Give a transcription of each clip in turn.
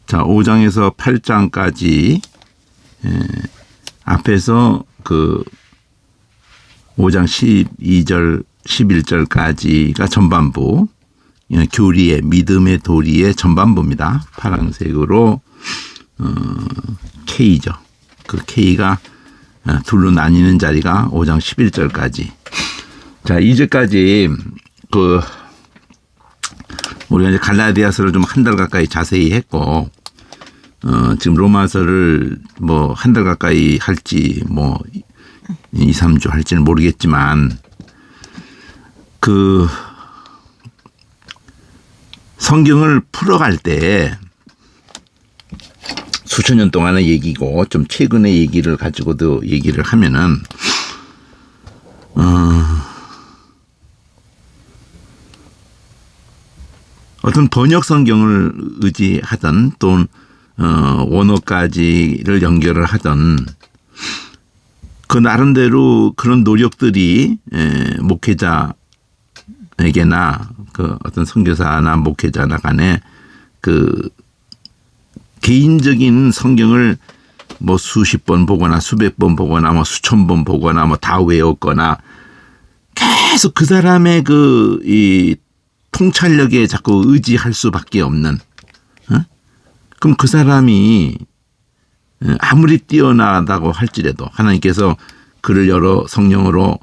자, 5장에서 8장까지 앞에서 그 5장 12절, 11절까지가 전반부, 교리의, 믿음의 도리의 전반부입니다. 파란색으로 K죠. 그 K가 둘로 나뉘는 자리가 5장 11절까지. 자, 이제까지 우리가 이제 갈라디아서를 좀 한 달 가까이 자세히 했고, 지금 로마서를 뭐 한 달 가까이 할지 뭐 2, 3주 할지는 모르겠지만, 성경을 풀어갈 때 수천 년 동안의 얘기고 좀 최근의 얘기를 가지고도 얘기를 하면은 어떤 번역 성경을 의지하던 또는 원어까지를 연결을 하던 그 나름대로 그런 노력들이 목회자에게나 그 어떤 선교사나 목회자나 간에 그 개인적인 성경을 뭐 수십 번 보거나 수백 번 보거나 뭐 수천 번 보거나 뭐 다 외웠거나 계속 그 사람의 이 통찰력에 자꾸 의지할 수밖에 없는, 그럼 그 사람이 아무리 뛰어나다고 할지라도 하나님께서 그를 성령으로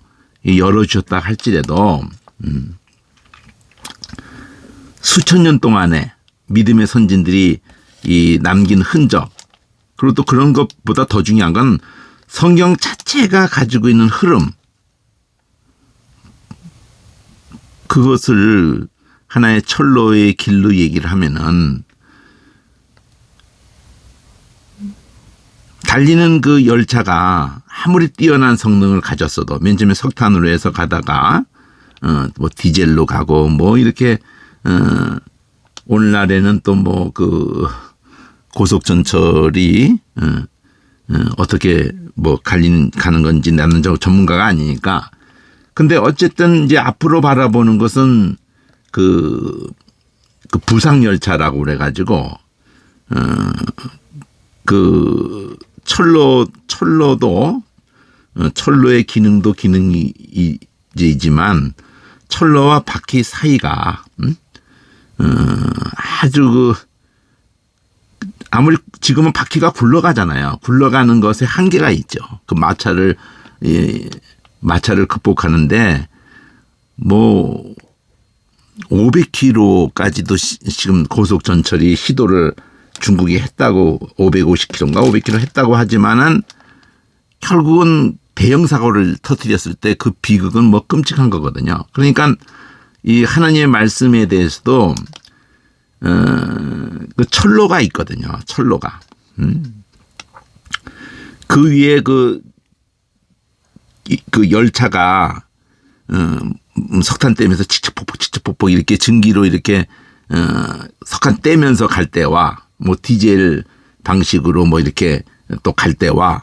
열어주셨다 할지라도 수천 년 동안에 믿음의 선진들이 남긴 흔적, 그리고 또 그런 것보다 더 중요한 건 성경 자체가 가지고 있는 흐름, 그것을 하나의 철로의 길로 얘기를 하면은 달리는 그 열차가 아무리 뛰어난 성능을 가졌어도 맨 처음에 석탄으로 해서 가다가 뭐 디젤로 가고 뭐 이렇게 오늘날에는 또 뭐 고속전철이 어떻게 뭐 가는 건지 나는 전문가가 아니니까. 근데 어쨌든 이제 앞으로 바라보는 것은 그 부상열차라고 그래가지고 그 철로도 철로의 기능도 기능이지만 철로와 바퀴 사이가 아주 아무리 지금은 바퀴가 굴러가잖아요. 굴러가는 것에 한계가 있죠. 그 마찰을 극복하는데 뭐 500km까지도 지금 고속전철이 시도를 중국이 했다고 550km인가 500km 했다고 하지만은 결국은 대형 사고를 터뜨렸을 때 그 비극은 뭐 끔찍한 거거든요. 그러니까 이 하나님의 말씀에 대해서도 그 철로가 있거든요. 철로가. 그 위에 그 열차가 석탄 떼면서 치치폭폭 이렇게 증기로 이렇게 석탄 떼면서 갈 때와 뭐 디젤 방식으로 뭐 이렇게 또 갈 때와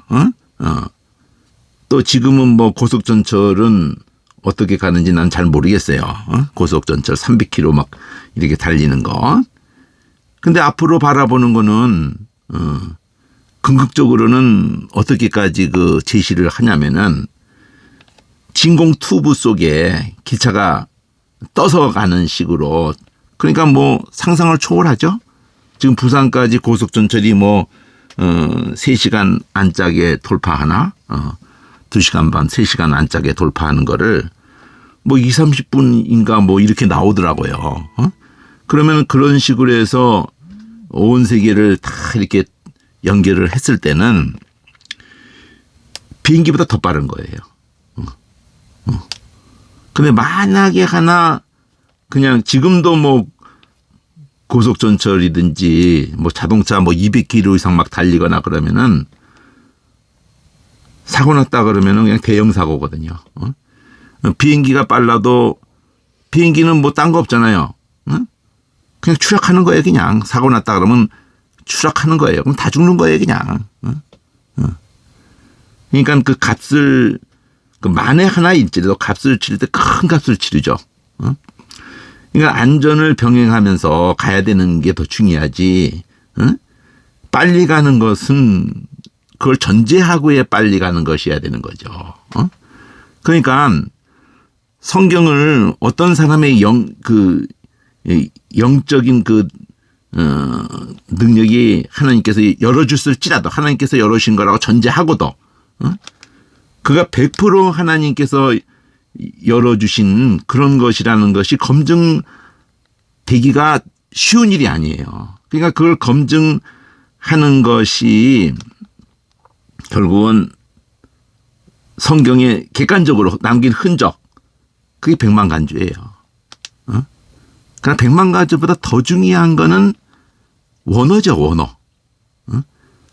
또 지금은 뭐 고속전철은 어떻게 가는지 난 잘 모르겠어요. 고속전철 300km 막 이렇게 달리는 거. 근데 앞으로 바라보는 거는 궁극적으로는 어떻게까지 그 제시를 하냐면은 진공 튜브 속에 기차가 떠서 가는 식으로, 그러니까 뭐 상상을 초월하죠. 지금 부산까지 고속전철이 뭐 3시간 안짝에 돌파하나 2시간 반 3시간 안짝에 돌파하는 거를 뭐 2, 30분인가 뭐 이렇게 나오더라고요. 그러면 그런 식으로 해서 온 세계를 다 이렇게 연결을 했을 때는 비행기보다 더 빠른 거예요. 근데 만약에 하나 그냥 지금도 뭐 고속전철이든지 뭐 자동차 뭐 200km 이상 막 달리거나 그러면은 사고 났다 그러면은 그냥 대형 사고거든요. 비행기가 빨라도 비행기는 뭐 딴 거 없잖아요. 그냥 추락하는 거예요. 그냥 사고 났다 그러면 추락하는 거예요. 그럼 다 죽는 거예요. 그냥. 그러니까 그 값을 만에 하나 일지라도 값을 치를 때 큰 값을 치르죠. 그러니까 안전을 병행하면서 가야 되는 게 더 중요하지. 빨리 가는 것은 그걸 전제하고에 빨리 가는 것이어야 되는 거죠. 그러니까 성경을 어떤 사람의 영적인 능력이 하나님께서 열어줬을지라도 하나님께서 열어주신 거라고 전제하고도 그가 100% 하나님께서 열어주신 그런 것이라는 것이 검증되기가 쉬운 일이 아니에요. 그러니까 그걸 검증하는 것이 결국은 성경에 객관적으로 남긴 흔적, 그게 백만간주예요. 그러나 백만간주보다 더 중요한 거는 원어죠, 원어.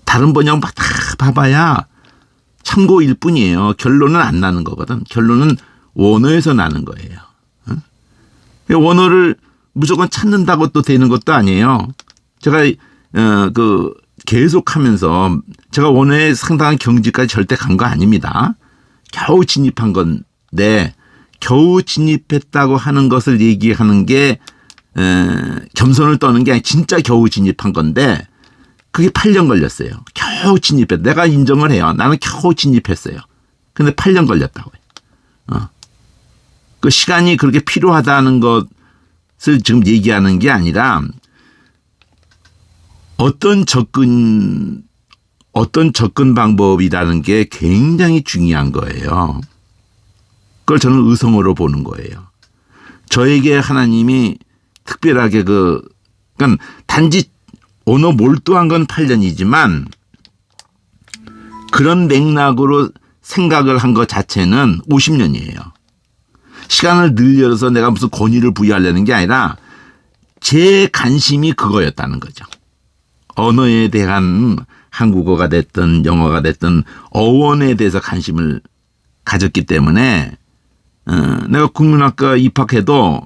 다른 번역 막 다 봐봐야 참고일 뿐이에요. 결론은 안 나는 거거든. 결론은 원어에서 나는 거예요. 원어를 무조건 찾는다고 또 되는 것도 아니에요. 제가 계속하면서 제가 원어에 상당한 경지까지 절대 간 거 아닙니다. 겨우 진입한 건데 겨우 진입했다고 하는 것을 얘기하는 게 겸손을 떠는 게 아니라 진짜 겨우 진입한 건데 그게 8년 걸렸어요. 겨우 진입했다. 내가 인정을 해요. 나는 겨우 진입했어요. 근데 8년 걸렸다고 해요. 그 시간이 그렇게 필요하다는 것을 지금 얘기하는 게 아니라 어떤 접근 방법이라는 게 굉장히 중요한 거예요. 그걸 저는 의성어로 보는 거예요. 저에게 하나님이 특별하게 그러니까 단지 언어 몰두한 건 8년이지만 그런 맥락으로 생각을 한 것 자체는 50년이에요. 시간을 늘려서 내가 무슨 권위를 부여하려는 게 아니라 제 관심이 그거였다는 거죠. 언어에 대한 한국어가 됐든 영어가 됐든 어원에 대해서 관심을 가졌기 때문에 내가 국문학과 입학해도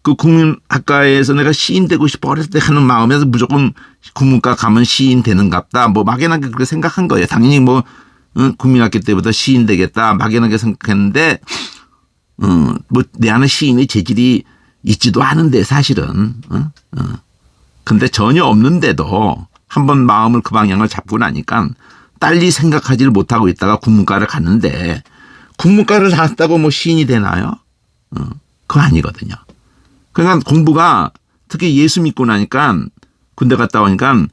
그 국문학과에서 내가 시인 되고 싶어 어렸을 때 하는 마음에서 무조건 국문과 가면 시인 되는갑다. 뭐 막연하게 그렇게 생각한 거예요. 당연히 뭐 국민학교 때부터 시인 되겠다 막연하게 생각했는데 뭐 내 안에 시인의 재질이 있지도 않은데 사실은 근데 전혀 없는데도 한번 마음을 그 방향을 잡고 나니까 딸리 생각하지를 못하고 있다가 국문과를 갔는데 국문과를 나왔다고 뭐 시인이 되나요? 그거 아니거든요. 그러니까 공부가 특히 예수 믿고 나니까 군대 갔다 오니까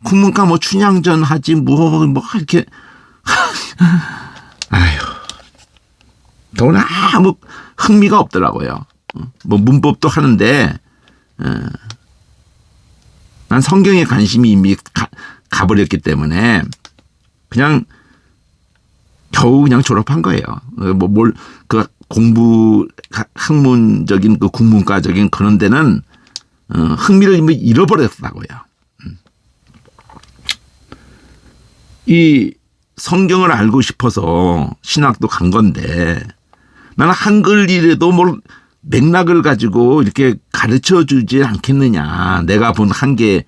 국문과 뭐 춘향전 하지 뭐 이렇게 아휴 더구나 아무 흥미가 없더라고요. 뭐 문법도 하는데 난 성경에 관심이 이미 가버렸기 때문에 그냥 겨우 그냥 졸업한 거예요. 그 공부 학문적인 그 국문과적인 그런 데는 흥미를 이미 잃어버렸다고요. 이 성경을 알고 싶어서 신학도 간 건데 나는 한글이라도 뭘 맥락을 가지고 이렇게 가르쳐 주지 않겠느냐. 내가 본 한계.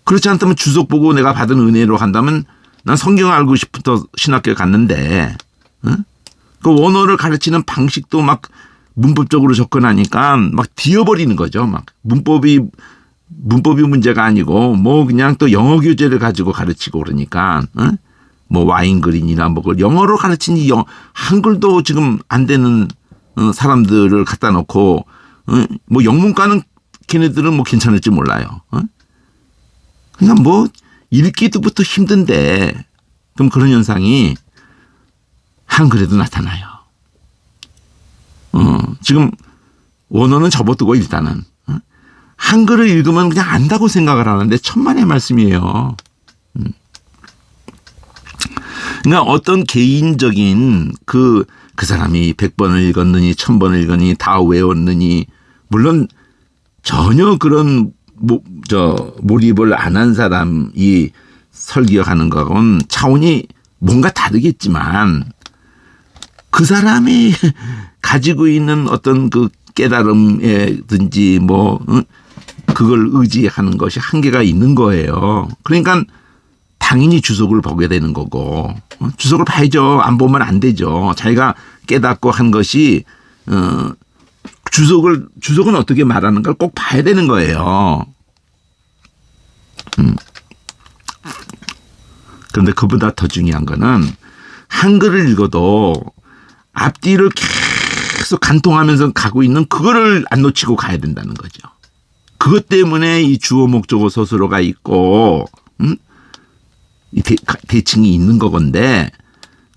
그렇지 않다면 주석 보고 내가 받은 은혜로 한다면 난 성경을 알고 싶어서 신학교에 갔는데 그 원어를 가르치는 방식도 막 문법적으로 접근하니까 막 뒤어버리는 거죠. 막 문법이 문제가 아니고 뭐 그냥 또 영어 교재를 가지고 가르치고 그러니까 뭐 와인 그린이나 뭐 그걸 영어로 가르치니 한글도 지금 안 되는 사람들을 갖다 놓고 뭐 영문과는 걔네들은 뭐 괜찮을지 몰라요. 그러니까 뭐 읽기도부터 힘든데 그럼 그런 현상이 한글에도 나타나요. 지금 원어는 접어두고 일단은 한글을 읽으면 그냥 안다고 생각을 하는데 천만의 말씀이에요. 그러니까 어떤 개인적인 그 사람이 100번을 읽었느니 1000번을 읽었느니 다 외웠느니 물론 전혀 그런 몰입을 안 한 사람이 설교하는 거하고는 차원이 뭔가 다르겠지만 그 사람이 가지고 있는 어떤 그 깨달음이든지 뭐 그걸 의지하는 것이 한계가 있는 거예요. 그러니까 당연히 주석을 보게 되는 거고 주석을 봐야죠. 안 보면 안 되죠. 자기가 깨닫고 한 것이 주석은 어떻게 말하는가 꼭 봐야 되는 거예요. 그런데 그보다 더 중요한 거는 한글을 읽어도 앞뒤를 계속 간통하면서 가고 있는 그거를 안 놓치고 가야 된다는 거죠. 그것 때문에 이 주어 목적어 서술어가 있고 이 대칭이 있는 거건데,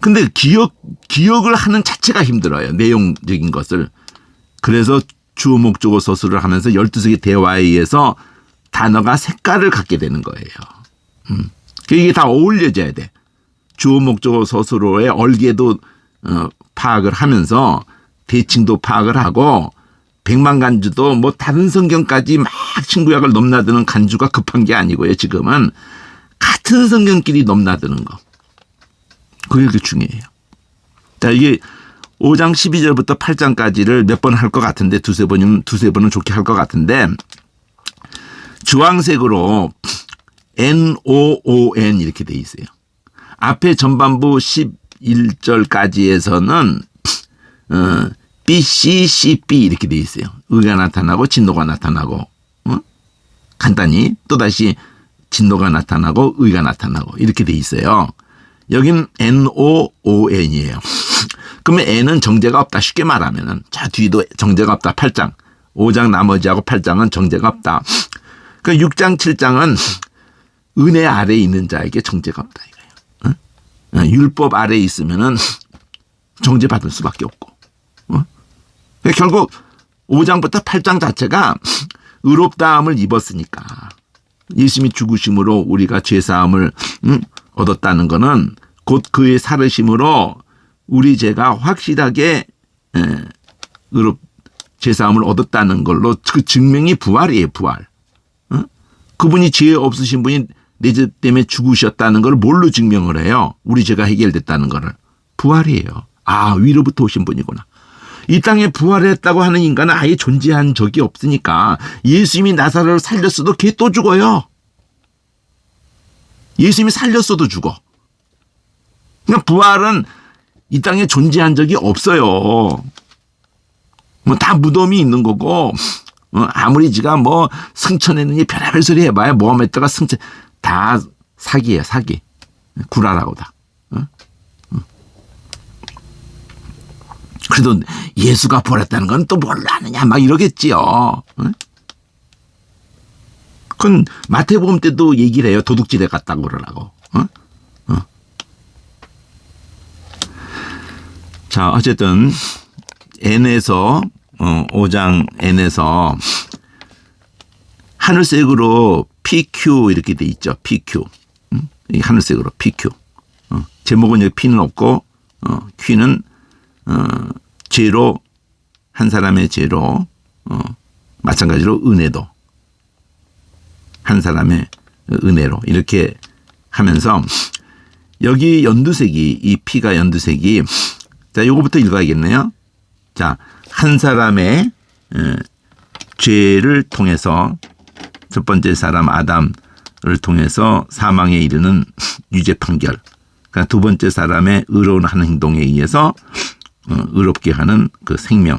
근데 기억을 하는 자체가 힘들어요. 내용적인 것을. 그래서 주어 목적어 서술을 하면서 12석의 대화에 의해서 단어가 색깔을 갖게 되는 거예요. 이게 다 어울려져야 돼. 주어 목적어 서술어의 얼개도 파악을 하면서 대칭도 파악을 하고, 백만간주도 뭐 다른 성경까지 막 친구약을 넘나드는 간주가 급한 게 아니고요. 지금은 같은 성경끼리 넘나드는 거. 그게 그렇게 중요해요. 자, 이게 5장 12절부터 8장까지를 몇 번 할 것 같은데, 두세 번은 좋게 할 것 같은데, 주황색으로 NOON 이렇게 돼 있어요. 앞에 전반부 11절까지에서는 BCCB 이렇게 돼 있어요. 의가 나타나고 진노가 나타나고, 간단히 또다시 진노가 나타나고 의가 나타나고 이렇게 돼 있어요. 여긴 NOON이에요. 그러면 N은 정제가 없다. 쉽게 말하면은, 자, 뒤도 정제가 없다. 8장. 5장 나머지하고 8장은 정제가 없다. 그 6장 7장은 은혜 아래에 있는 자에게 정제가 없다 이거예요. 율법 아래에 있으면은 정제받을 수밖에 없고. 결국 5장부터 8장 자체가 의롭다함을 입었으니까, 예수님이 죽으심으로 우리가 죄사함을 얻었다는 것은 곧 그의 살으심으로 우리 죄가 확실하게 죄사함을 얻었다는 걸로 그 증명이 부활이에요. 부활. 그분이 죄 없으신 분이 내 죄 때문에 죽으셨다는 걸 뭘로 증명을 해요? 우리 죄가 해결됐다는 거를. 부활이에요. 아, 위로부터 오신 분이구나. 이 땅에 부활했다고 하는 인간은 아예 존재한 적이 없으니까 예수님이 나사로를 살렸어도 걔 또 죽어요. 예수님이 살렸어도 죽어. 그러니까 부활은 이 땅에 존재한 적이 없어요. 뭐 다 무덤이 있는 거고, 아무리 지가 뭐 승천했느니 별의별 소리 해봐야 모하메드가 승천, 다 사기예요, 사기. 구라라고 다. 그래도 예수가 부활했다는 건 또 뭘 아느냐 막 이러겠지요. 그건 마태복음 때도 얘기를 해요. 도둑질해 갔다고 그러라고. 자, 어쨌든 N에서 5장 N에서 하늘색으로 PQ 이렇게 돼 있죠. PQ. 하늘색으로 PQ. 제목은 여기 P는 없고 Q는 죄로, 한 사람의 죄로, 마찬가지로 은혜도 한 사람의 은혜로 이렇게 하면서, 여기 연두색이, 이 P가 연두색이, 자, 요거부터 읽어야겠네요. 자, 한 사람의 죄를 통해서, 첫 번째 사람 아담을 통해서 사망에 이르는 유죄 판결, 그러니까 두 번째 사람의 의로운 한 행동에 의해서 의롭게 하는 그 생명.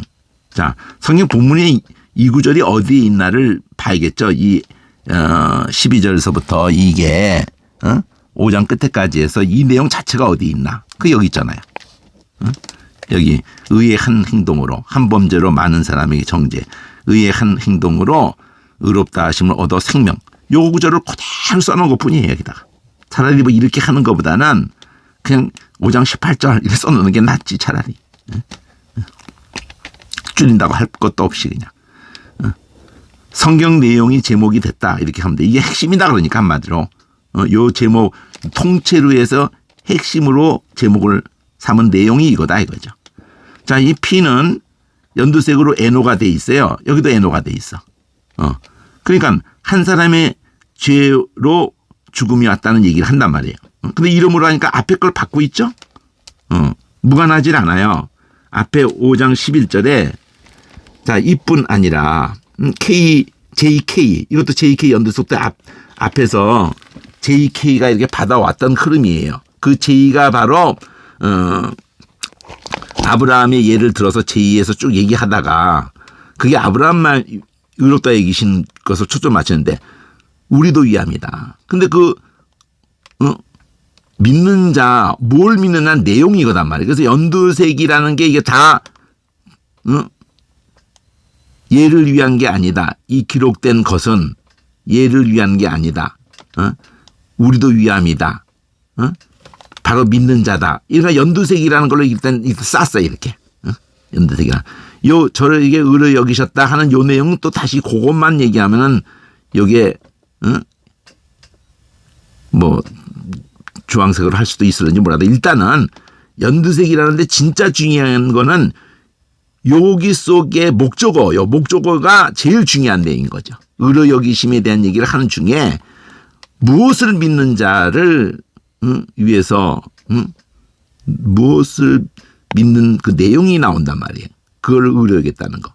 자, 성경 본문의 이 구절이 어디에 있나를 봐야겠죠. 이 12절에서부터 이게 5장 끝에까지 해서 이 내용 자체가 어디 있나. 그 여기 있잖아요. 여기 의의 한 행동으로, 한 범죄로 많은 사람에게 정죄, 의의 한 행동으로 의롭다 하심을 얻어 생명. 요 구절을 그대로 써놓은 것뿐이에요. 여기다가. 차라리 뭐 이렇게 하는 것보다는 그냥 5장 18절 이렇게 써놓는 게 낫지, 차라리. 줄인다고 할 것도 없이 그냥. 성경 내용이 제목이 됐다 이렇게 하면 돼. 이게 핵심이다 그러니까 한마디로. 요 제목 통째로 해서 핵심으로 제목을 삼은 내용이 이거다 이거죠. 자, 이 P는 연두색으로 NO가 돼 있어요. 여기도 NO가 돼 있어. 그러니까 한 사람의 죄로 죽음이 왔다는 얘기를 한단 말이에요. 근데 이름으로 하니까 앞에 걸 받고 있죠? 무관하질 않아요. 앞에 5장 11절에 자, 이뿐 아니라 JK, 이것도 JK 연두색도 앞에서 JK가 이렇게 받아왔던 흐름이에요. 그 J가 바로 아브라함의 예를 들어서 J에서 쭉 얘기하다가 그게 아브라함만 의롭다 얘기신 것을 초점 맞추는데 우리도 위함이다. 근데 그 믿는 자, 뭘 믿느냐 내용이거단 말이에요. 그래서 연두색이라는 게 이게 다 얘를 위한 게 아니다. 이 기록된 것은 얘를 위한 게 아니다. 우리도 위함이다. 바로 믿는 자다. 이러니까 연두색이라는 걸로 일단 쌌어요. 이렇게. 연두색이라. 저를 이게 의로 여기셨다 하는 요 내용은 또 다시 그것만 얘기하면은 요게 뭐 주황색으로 할 수도 있을지 몰라도 일단은 연두색이라는데 진짜 중요한 거는 여기 속에 목적어요. 목적어가 제일 중요한 내용인 거죠. 의로 여기심에 대한 얘기를 하는 중에 무엇을 믿는 자를 위해서 무엇을 믿는 그 내용이 나온단 말이에요. 그걸 의로 여겼다는 거.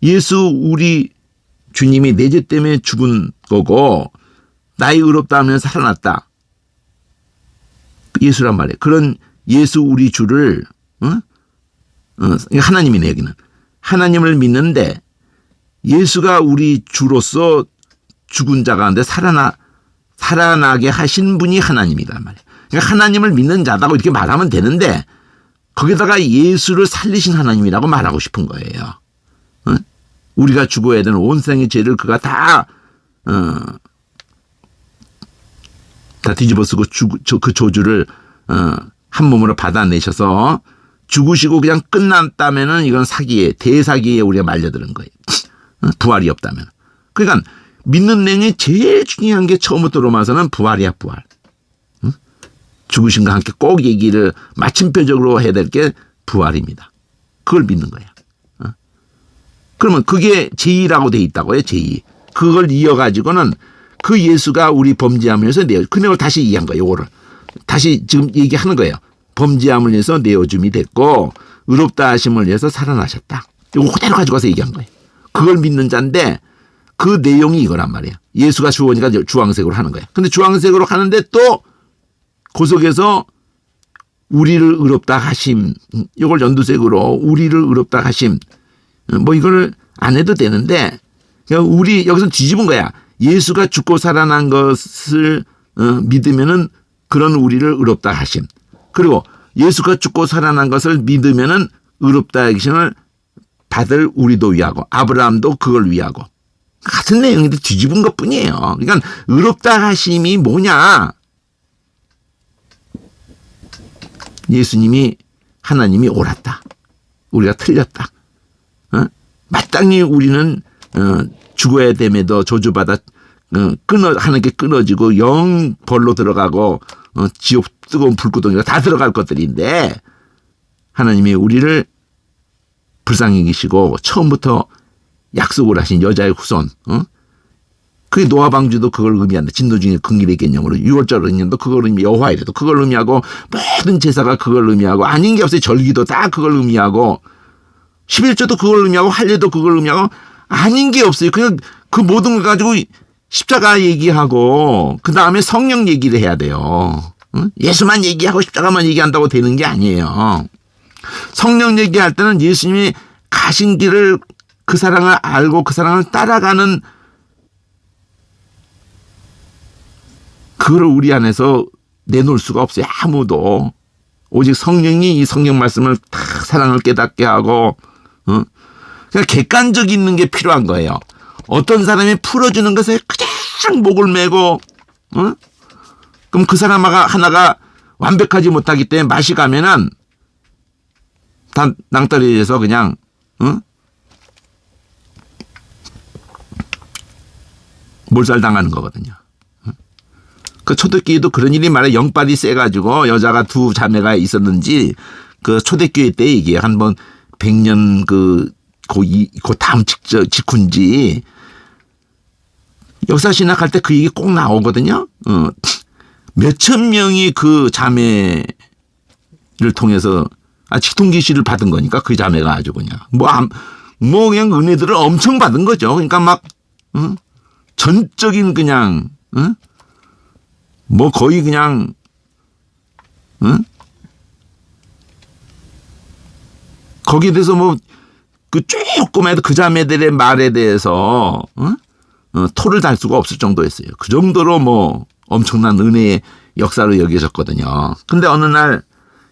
예수 우리 주님이 내 죄 때문에 죽은 거고 나의 의롭다 하면 살아났다. 예수란 말이에요. 그런 예수 우리 주를 하나님이네 여기는. 하나님을 믿는데 예수가 우리 주로서 죽은 자 가운데 살아나게 하신 분이 하나님이란 말이에요. 그러니까 하나님을 믿는 자다고 이렇게 말하면 되는데 거기다가 예수를 살리신 하나님이라고 말하고 싶은 거예요. 우리가 죽어야 되는 온 세상의 죄를 그가 다 뒤집어 쓰고 그 저주를 한 몸으로 받아내셔서 죽으시고 그냥 끝났다면은 이건 사기에 대사기에 우리가 말려드는 거예요. 부활이 없다면. 그러니까 믿는 내용이 제일 중요한 게 처음부터 로마서는 부활이야 부활. 죽으신과 함께 꼭 얘기를 마침표적으로 해야 될 게 부활입니다. 그걸 믿는 거야. 그러면 그게 제2라고 돼 있다고요. 제2. 그걸 이어가지고는 그 예수가 우리 범죄함을 위해서 그 내용을 다시 얘기한 거예요. 요거를. 다시 지금 얘기하는 거예요. 범죄함을 위해서 내어줌이 됐고 의롭다 하심을 위해서 살아나셨다. 요거 그대로 가지고 와서 얘기한 거예요. 그걸 믿는 자인데 그 내용이 이거란 말이에요. 예수가 주어니까 주황색으로 하는 거예요. 근데 주황색으로 하는데 또 그 속에서 우리를 의롭다 하심, 이걸 연두색으로 우리를 의롭다 하심, 뭐 이걸 안 해도 되는데 우리 여기서 뒤집은 거야. 예수가 죽고 살아난 것을 믿으면은 그런 우리를 의롭다 하심. 그리고 예수가 죽고 살아난 것을 믿으면은 의롭다 하심을 받을 우리도 위하고 아브라함도 그걸 위하고 같은 내용인데 뒤집은 것뿐이에요. 그러니까 의롭다 하심이 뭐냐? 예수님이 하나님이 옳았다. 우리가 틀렸다. 마땅히 우리는 죽어야 됨에도 저주받아 하는 게 끊어지고 영벌로 들어가고 지옥 뜨거운 불구덩이가 다 들어갈 것들인데 하나님이 우리를 불쌍히 여기시고 처음부터 약속을 하신 여자의 후손, 그게 노아 방주도 그걸 의미한다. 진노 중에 긍일의 개념으로 6월절 의미도 그걸 여호와이래도 그걸 의미하고 모든 제사가 그걸 의미하고 아닌 게 없어요. 절기도 다 그걸 의미하고 11조도 그걸 의미하고 할례도 그걸 의미하고 아닌 게 없어요. 그냥 그 모든 걸 가지고 십자가 얘기하고 그 다음에 성령 얘기를 해야 돼요. 예수만 얘기하고 십자가만 얘기한다고 되는 게 아니에요. 성령 얘기할 때는 예수님이 가신 길을 그 사랑을 알고 그 사랑을 따라가는 그걸 우리 안에서 내놓을 수가 없어요. 아무도. 오직 성령이 이 성령 말씀을 다 사랑을 깨닫게 하고 그러니까 객관적이 있는 게 필요한 거예요. 어떤 사람이 풀어주는 것에 그냥 목을 메고 그럼 그 사람 하나가 완벽하지 못하기 때문에 맛이 가면은 다 낭떠러지에서 그냥 몰살당하는 거거든요. 그 초대교회도 그런 일이 말해 영빨이 세가지고 여자가 두 자매가 있었는지 그 초대교회 때 이게 한번 100년 그 다음 직후인지 역사 신학할 때 그 얘기 꼭 나오거든요. 몇천 명이 그 자매를 통해서 직통기시를 받은 거니까 그 자매가 아주 그냥 뭐 그냥 은혜들을 엄청 받은 거죠. 그러니까 막 전적인 그냥 뭐 거의 그냥 거기에 대해서 뭐 그 조그마한 그 자매들의 말에 대해서 토를 달 수가 없을 정도였어요. 그 정도로 뭐 엄청난 은혜의 역사로 여겨졌거든요. 근데 어느 날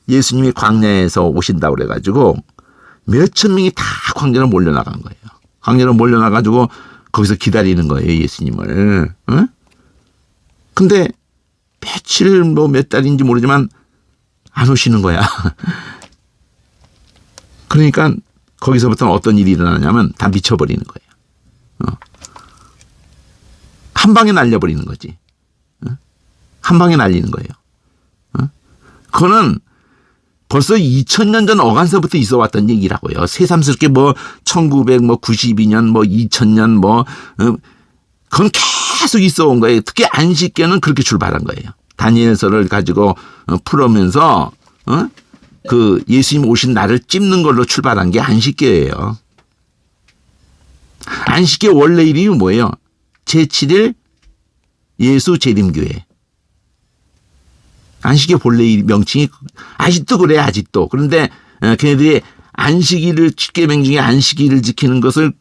예수님이 광야에서 오신다고 그래가지고 몇천 명이 다 광야로 몰려나간 거예요. 광야로 몰려나가지고 거기서 기다리는 거예요, 예수님을. 응? 근데 며칠 몇 달인지 모르지만 안 오시는 거야. 그러니까 거기서부터는 어떤 일이 일어나냐면 다 미쳐버리는 거예요. 한 방에 날려버리는 거지. 한 방에 날리는 거예요. 그거는 벌써 2000년 전 어간서부터 있어 왔던 얘기라고요. 새삼스럽게 1992년 2000년 그건 계속 있어 온 거예요. 특히 안식교는 그렇게 출발한 거예요. 다니엘서를 가지고 풀으면서 그 예수님 오신 날을 찝는 걸로 출발한 게 안식교예요. 안식교 원래 이름이 뭐예요? 제7일 예수 재림교회. 안식교 본래 명칭이 아직도 그래, 아직도. 그런데 걔네들이 안식일을 십계명 중에 안식일을 지키는 것을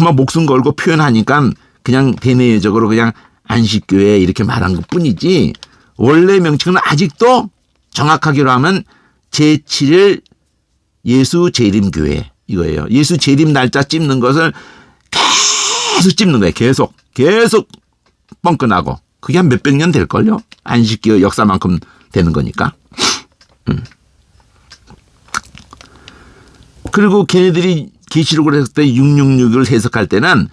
막 목숨 걸고 표현하니까 그냥 대내적으로 그냥 안식교회 이렇게 말한 것 뿐이지, 원래 명칭은 아직도 정확하게로 하면 제7일 예수 재림교회 이거예요. 예수 재림 날짜 찝는 것을 계속 찝는 거예요. 계속 뻥끈하고. 그게 한 몇백 년 될걸요? 안식교 역사만큼 되는 거니까. 그리고 걔네들이 계시록을 했을 때 666을 해석할 때는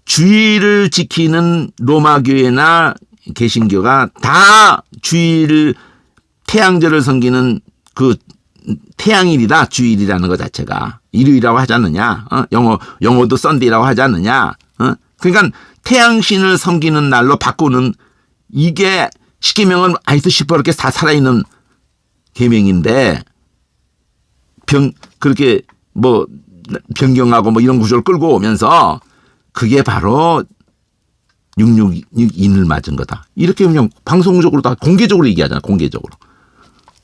주일을 지키는 로마교회나 개신교가 다 주일 태양절을 섬기는 그 태양일이다, 주일이라는 것 자체가. 일요일이라고 하지 않느냐? 영어도 썬데이라고 하지 않느냐? 그러니까 태양신을 섬기는 날로 바꾸는, 이게 십계명은 아직도 시퍼렇게 다 살아있는 계명인데 그렇게 변경하고 이런 구조를 끌고 오면서 그게 바로 666인을 맞은 거다. 이렇게 그냥 방송적으로 다 공개적으로 얘기하잖아. 공개적으로.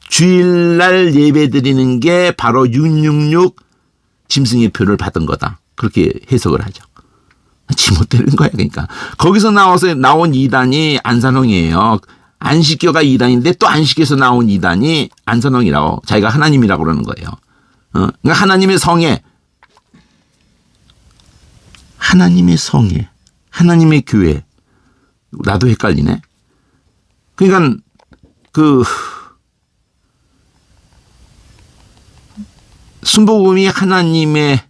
주일날 예배 드리는 게 바로 666 짐승의 표를 받은 거다. 그렇게 해석을 하죠. 지못되는 거야. 그러니까 거기서 나온 이단이 안산홍이에요. 안식교가 이단인데 또 안식교에서 나온 이단이 안산홍이라고, 자기가 하나님이라고 그러는 거예요. 그러니까 하나님의 성에, 하나님의 교회. 나도 헷갈리네. 그러니까 순복음이 하나님의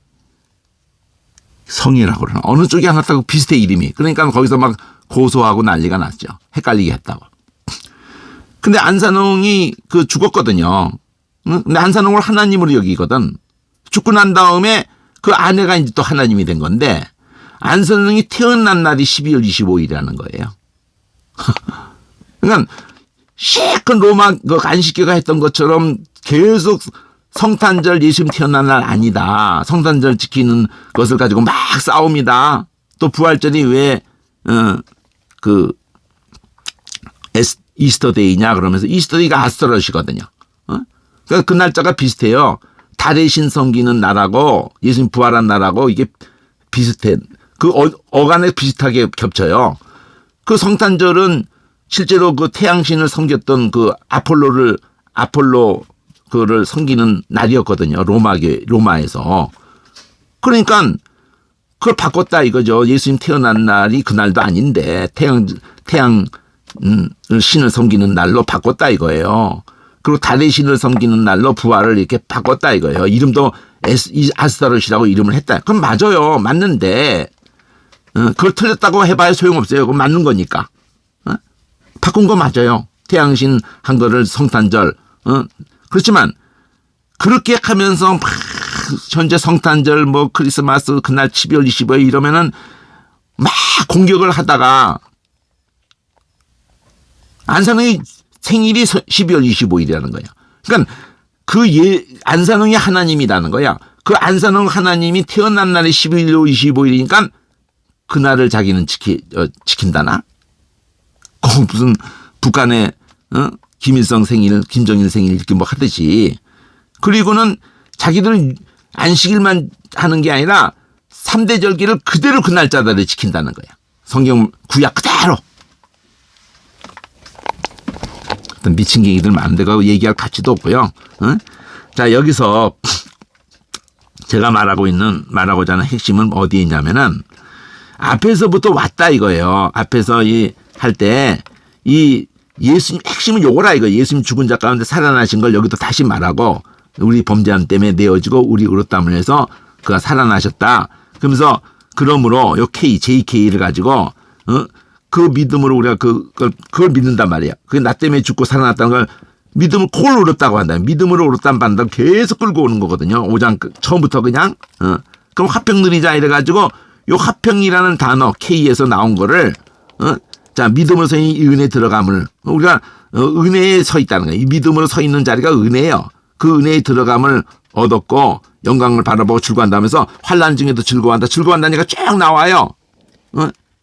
성이라고 그러나, 어느 쪽이 하나 딱 비슷해 이름이. 그러니까 거기서 막 고소하고 난리가 났죠. 헷갈리게 했다고. 근데 안산홍이 죽었거든요. 근데 안산홍을 하나님으로 여기거든. 죽고 난 다음에 그 아내가 이제 또 하나님이 된 건데, 안산홍이 태어난 날이 12월 25일이라는 거예요. 그러니까 시큰 로마 안식교가 했던 것처럼 계속 성탄절 예수님 태어난 날 아니다, 성탄절 지키는 것을 가지고 막 싸웁니다. 또 부활절이 왜 이스터데이냐 그러면서, 이스터데이가 아스터러시거든요. 그러니까 그 날짜가 비슷해요. 달의 신 섬기는 날하고 예수님 부활한 날하고 이게 비슷해. 그 어간에 비슷하게 겹쳐요. 그 성탄절은 실제로 그 태양신을 섬겼던 그 아폴로 그를 섬기는 날이었거든요. 로마에서. 그러니까 그걸 바꿨다 이거죠. 예수님 태어난 날이 그 날도 아닌데 태양 신을 섬기는 날로 바꿨다 이거예요. 그리고 달의 신을 섬기는 날로 부활을 이렇게 바꿨다 이거예요. 이름도 아스타롯이라고 이름을 했다. 그럼 맞아요. 맞는데 그걸 틀렸다고 해봐야 소용없어요. 그건 맞는 거니까. 바꾼 거 맞아요. 태양신 한 거를 성탄절. 그렇지만 그렇게 하면서 막 현재 성탄절 크리스마스 그날 12월 25일 이러면은 막 공격을 하다가, 안산홍의 생일이 12월 25일이라는 거야. 그러니까 안산홍이 하나님이라는 거야. 그 안산홍 하나님이 태어난 날이 12월 25일이니까 그날을 자기는 지킨다나? 무슨 북한의 김일성 생일, 김정일 생일 이렇게 하듯이. 그리고는 자기들은 안식일만 하는 게 아니라 3대 절기를 그대로 그 날짜들을 지킨다는 거야. 성경 구약 그대로. 어떤 미친 갱이들 많은데 그거 얘기할 가치도 없고요. 응? 자, 여기서 제가 말하고자 하는 핵심은 어디에 있냐면은 앞에서부터 왔다 이거예요. 앞에서 할 때 이 예수님 핵심은 요거라 이거. 예수님 죽은 자 가운데 살아나신 걸 여기도 다시 말하고 우리 범죄함 때문에 내어지고 우리 의롭다함을 해서 그가 살아나셨다. 그러면서 그러므로 요 JK를 가지고 그 믿음으로 우리가 그걸 믿는단 말이야. 그게 나 때문에 죽고 살아났다는 걸 믿음을 그걸 얻었다고 한다. 믿음으로 얻었다는 반다고 계속 끌고 오는 거거든요. 5장 처음부터 그냥. 그럼 화평 누리자 이래가지고 요 화평이라는 단어 K에서 나온 거를 자 믿음으로 서 있는 은혜에 들어감을 우리가 은혜에 서 있다는 거예요. 이 믿음으로 서 있는 자리가 은혜예요. 그 은혜에 들어감을 얻었고 영광을 바라보고 즐거워한다면서 환난 중에도 즐거워한다. 즐거워한다니까 쭉 나와요.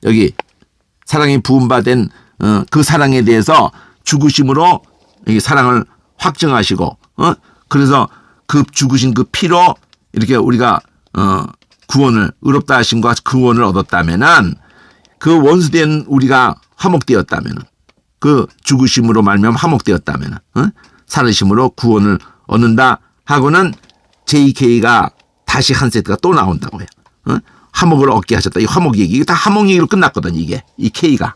여기 사랑이 부음받은 그 사랑에 대해서 죽으심으로 이 사랑을 확증하시고 그래서 그 죽으신 그 피로 이렇게 우리가 구원을 의롭다 하심과 구원을 얻었다면은 그 원수된 우리가 화목되었다면은 그 죽으심으로 말미암아 화목되었다면은 살으심으로 구원을 얻는다 하고는 JK가 다시 한 세트가 또 나온다고요. 화목을 얻게 하셨다. 이 화목 얘기 이게 다 화목 얘기로 끝났거든. 이게 이 K가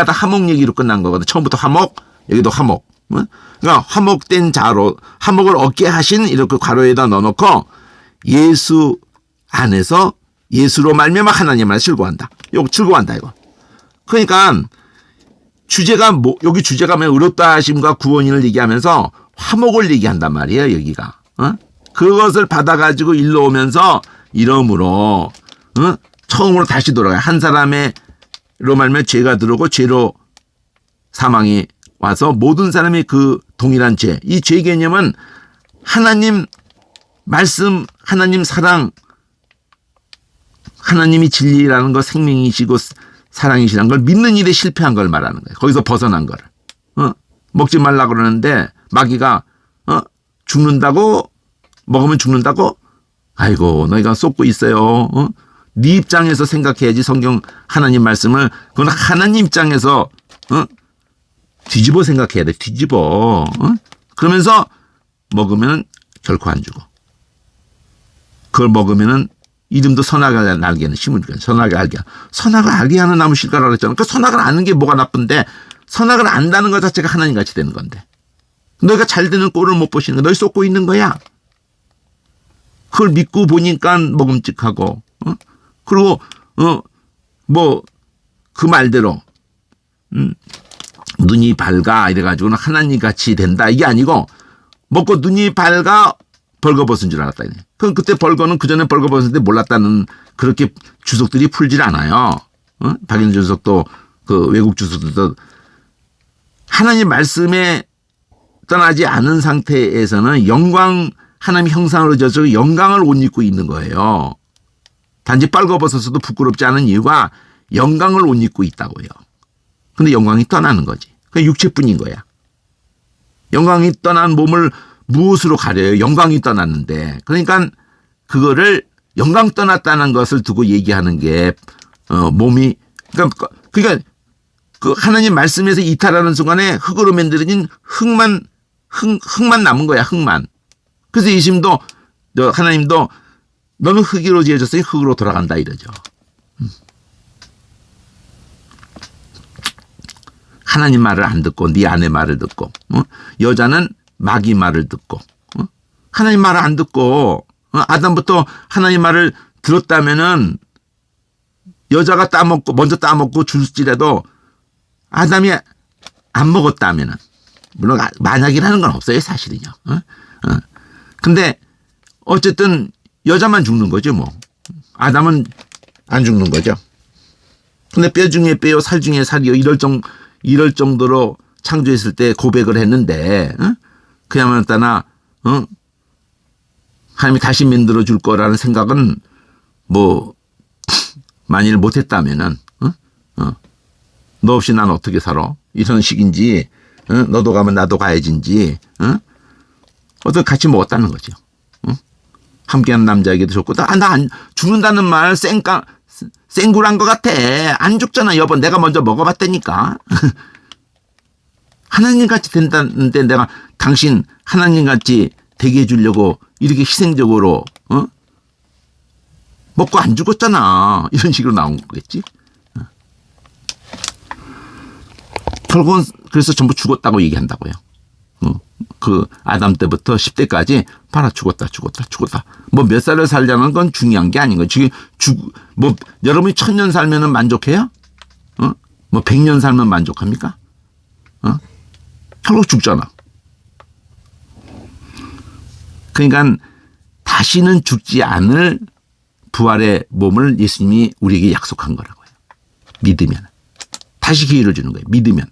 다 화목 얘기로 끝난 거거든. 처음부터 화목 여기도 화목. 그러니까 화목된 자로 화목을 얻게 하신 이렇게 괄호에다 넣어놓고 예수 안에서 예수로 말미암아 하나님 안에 즐거워한다. 요거 즐거워한다 이거. 그러니까 주제가 여기 주제가 뭐 의롭다 하심과 구원인을 얘기하면서 화목을 얘기한단 말이에요. 여기가. 그것을 받아가지고 일로 오면서 이러므로 처음으로 다시 돌아가요. 한 사람의로 말면 죄가 들어오고 죄로 사망이 와서 모든 사람이 그 동일한 죄. 이 죄 개념은 하나님 말씀, 하나님 사랑, 하나님이 진리라는 거 생명이시고 사랑이시라는 걸 믿는 일에 실패한 걸 말하는 거예요. 거기서 벗어난 거를. 먹지 말라고 그러는데 마귀가 죽는다고 먹으면 죽는다고? 아이고 너희가 쏟고 있어요. 네 입장에서 생각해야지 성경 하나님 말씀을. 그건 하나님 입장에서 뒤집어 생각해야 돼. 뒤집어. 그러면서 먹으면 결코 안 주고. 그걸 먹으면은 이름도 선악을 알게 하는 심으니까 선악을 알게 하는 나무 실과라고 했잖아. 그 선악을 아는 게 뭐가 나쁜데 선악을 안다는 것 자체가 하나님 같이 되는 건데. 너희가 잘 되는 꼴을 못 보시는 거 너희 쏟고 있는 거야. 그걸 믿고 보니까 먹음직하고 그리고 뭐 그 말대로 눈이 밝아 이래가지고는 하나님 같이 된다 이게 아니고 먹고 눈이 밝아 벌거벗은 줄 알았다. 그럼 그때 벌거는 그전에 벌거벗었는데 몰랐다는 그렇게 주석들이 풀질 않아요. 박인주 주석도 그 외국 주석들도 하나님 말씀에 떠나지 않은 상태에서는 영광 하나님 형상으로 져서 영광을 옷 입고 있는 거예요. 단지 빨거벗었어도 부끄럽지 않은 이유가 영광을 옷 입고 있다고요. 근데 영광이 떠나는 거지. 그게 육체뿐인 거야. 영광이 떠난 몸을 무엇으로 가려요? 영광이 떠났는데. 그러니까 그거를 영광 떠났다는 것을 두고 얘기하는 게 몸이 그러니까 그 하나님 말씀에서 이탈하는 순간에 흙으로 만들어진 흙만 남은 거야. 흙만. 그래서 예수님도 하나님도 너는 흙으로 지어졌으니 흙으로 돌아간다 이러죠. 하나님 말을 안 듣고 네 아내 말을 듣고 여자는 마귀 말을 듣고 하나님 말을 안 듣고 아담부터 하나님 말을 들었다면은 여자가 먼저 따먹고 줄지라도 아담이 안 먹었다면은 물론 만약이라는 건 없어요 사실은요. 근데 어쨌든 여자만 죽는 거죠 뭐. 아담은 안 죽는 거죠. 근데 뼈 중에 뼈요 살 중에 살이요 이럴 정도로 창조했을 때 고백을 했는데 그야말로 따나 하나님이 다시 만들어 줄 거라는 생각은 뭐 만일 못했다면은 너 없이 난 어떻게 살아 이런 식인지 너도 가면 나도 가야지인지 어떻게 같이 먹었다는 거죠. 함께하는 남자에게도 좋고 나 안 죽는다는 말 생굴한 것 같아. 안 죽잖아 여보 내가 먼저 먹어봤다니까. 하나님같이 된다는데 내가 당신 하나님같이 되게 해주려고 이렇게 희생적으로 먹고 안 죽었잖아. 이런 식으로 나온 거겠지. 결국은 그래서 전부 죽었다고 얘기한다고요. 그 아담 때부터 10대까지 봐라 죽었다. 뭐 몇 살을 살자는 건 중요한 게 아닌 거예요. 지금 뭐 여러분이 1000년 살면은 만족해요? 뭐 100년 살면 만족합니까? 결국 죽잖아. 그러니까 다시는 죽지 않을 부활의 몸을 예수님이 우리에게 약속한 거라고요. 믿으면. 다시 기회를 주는 거예요. 믿으면.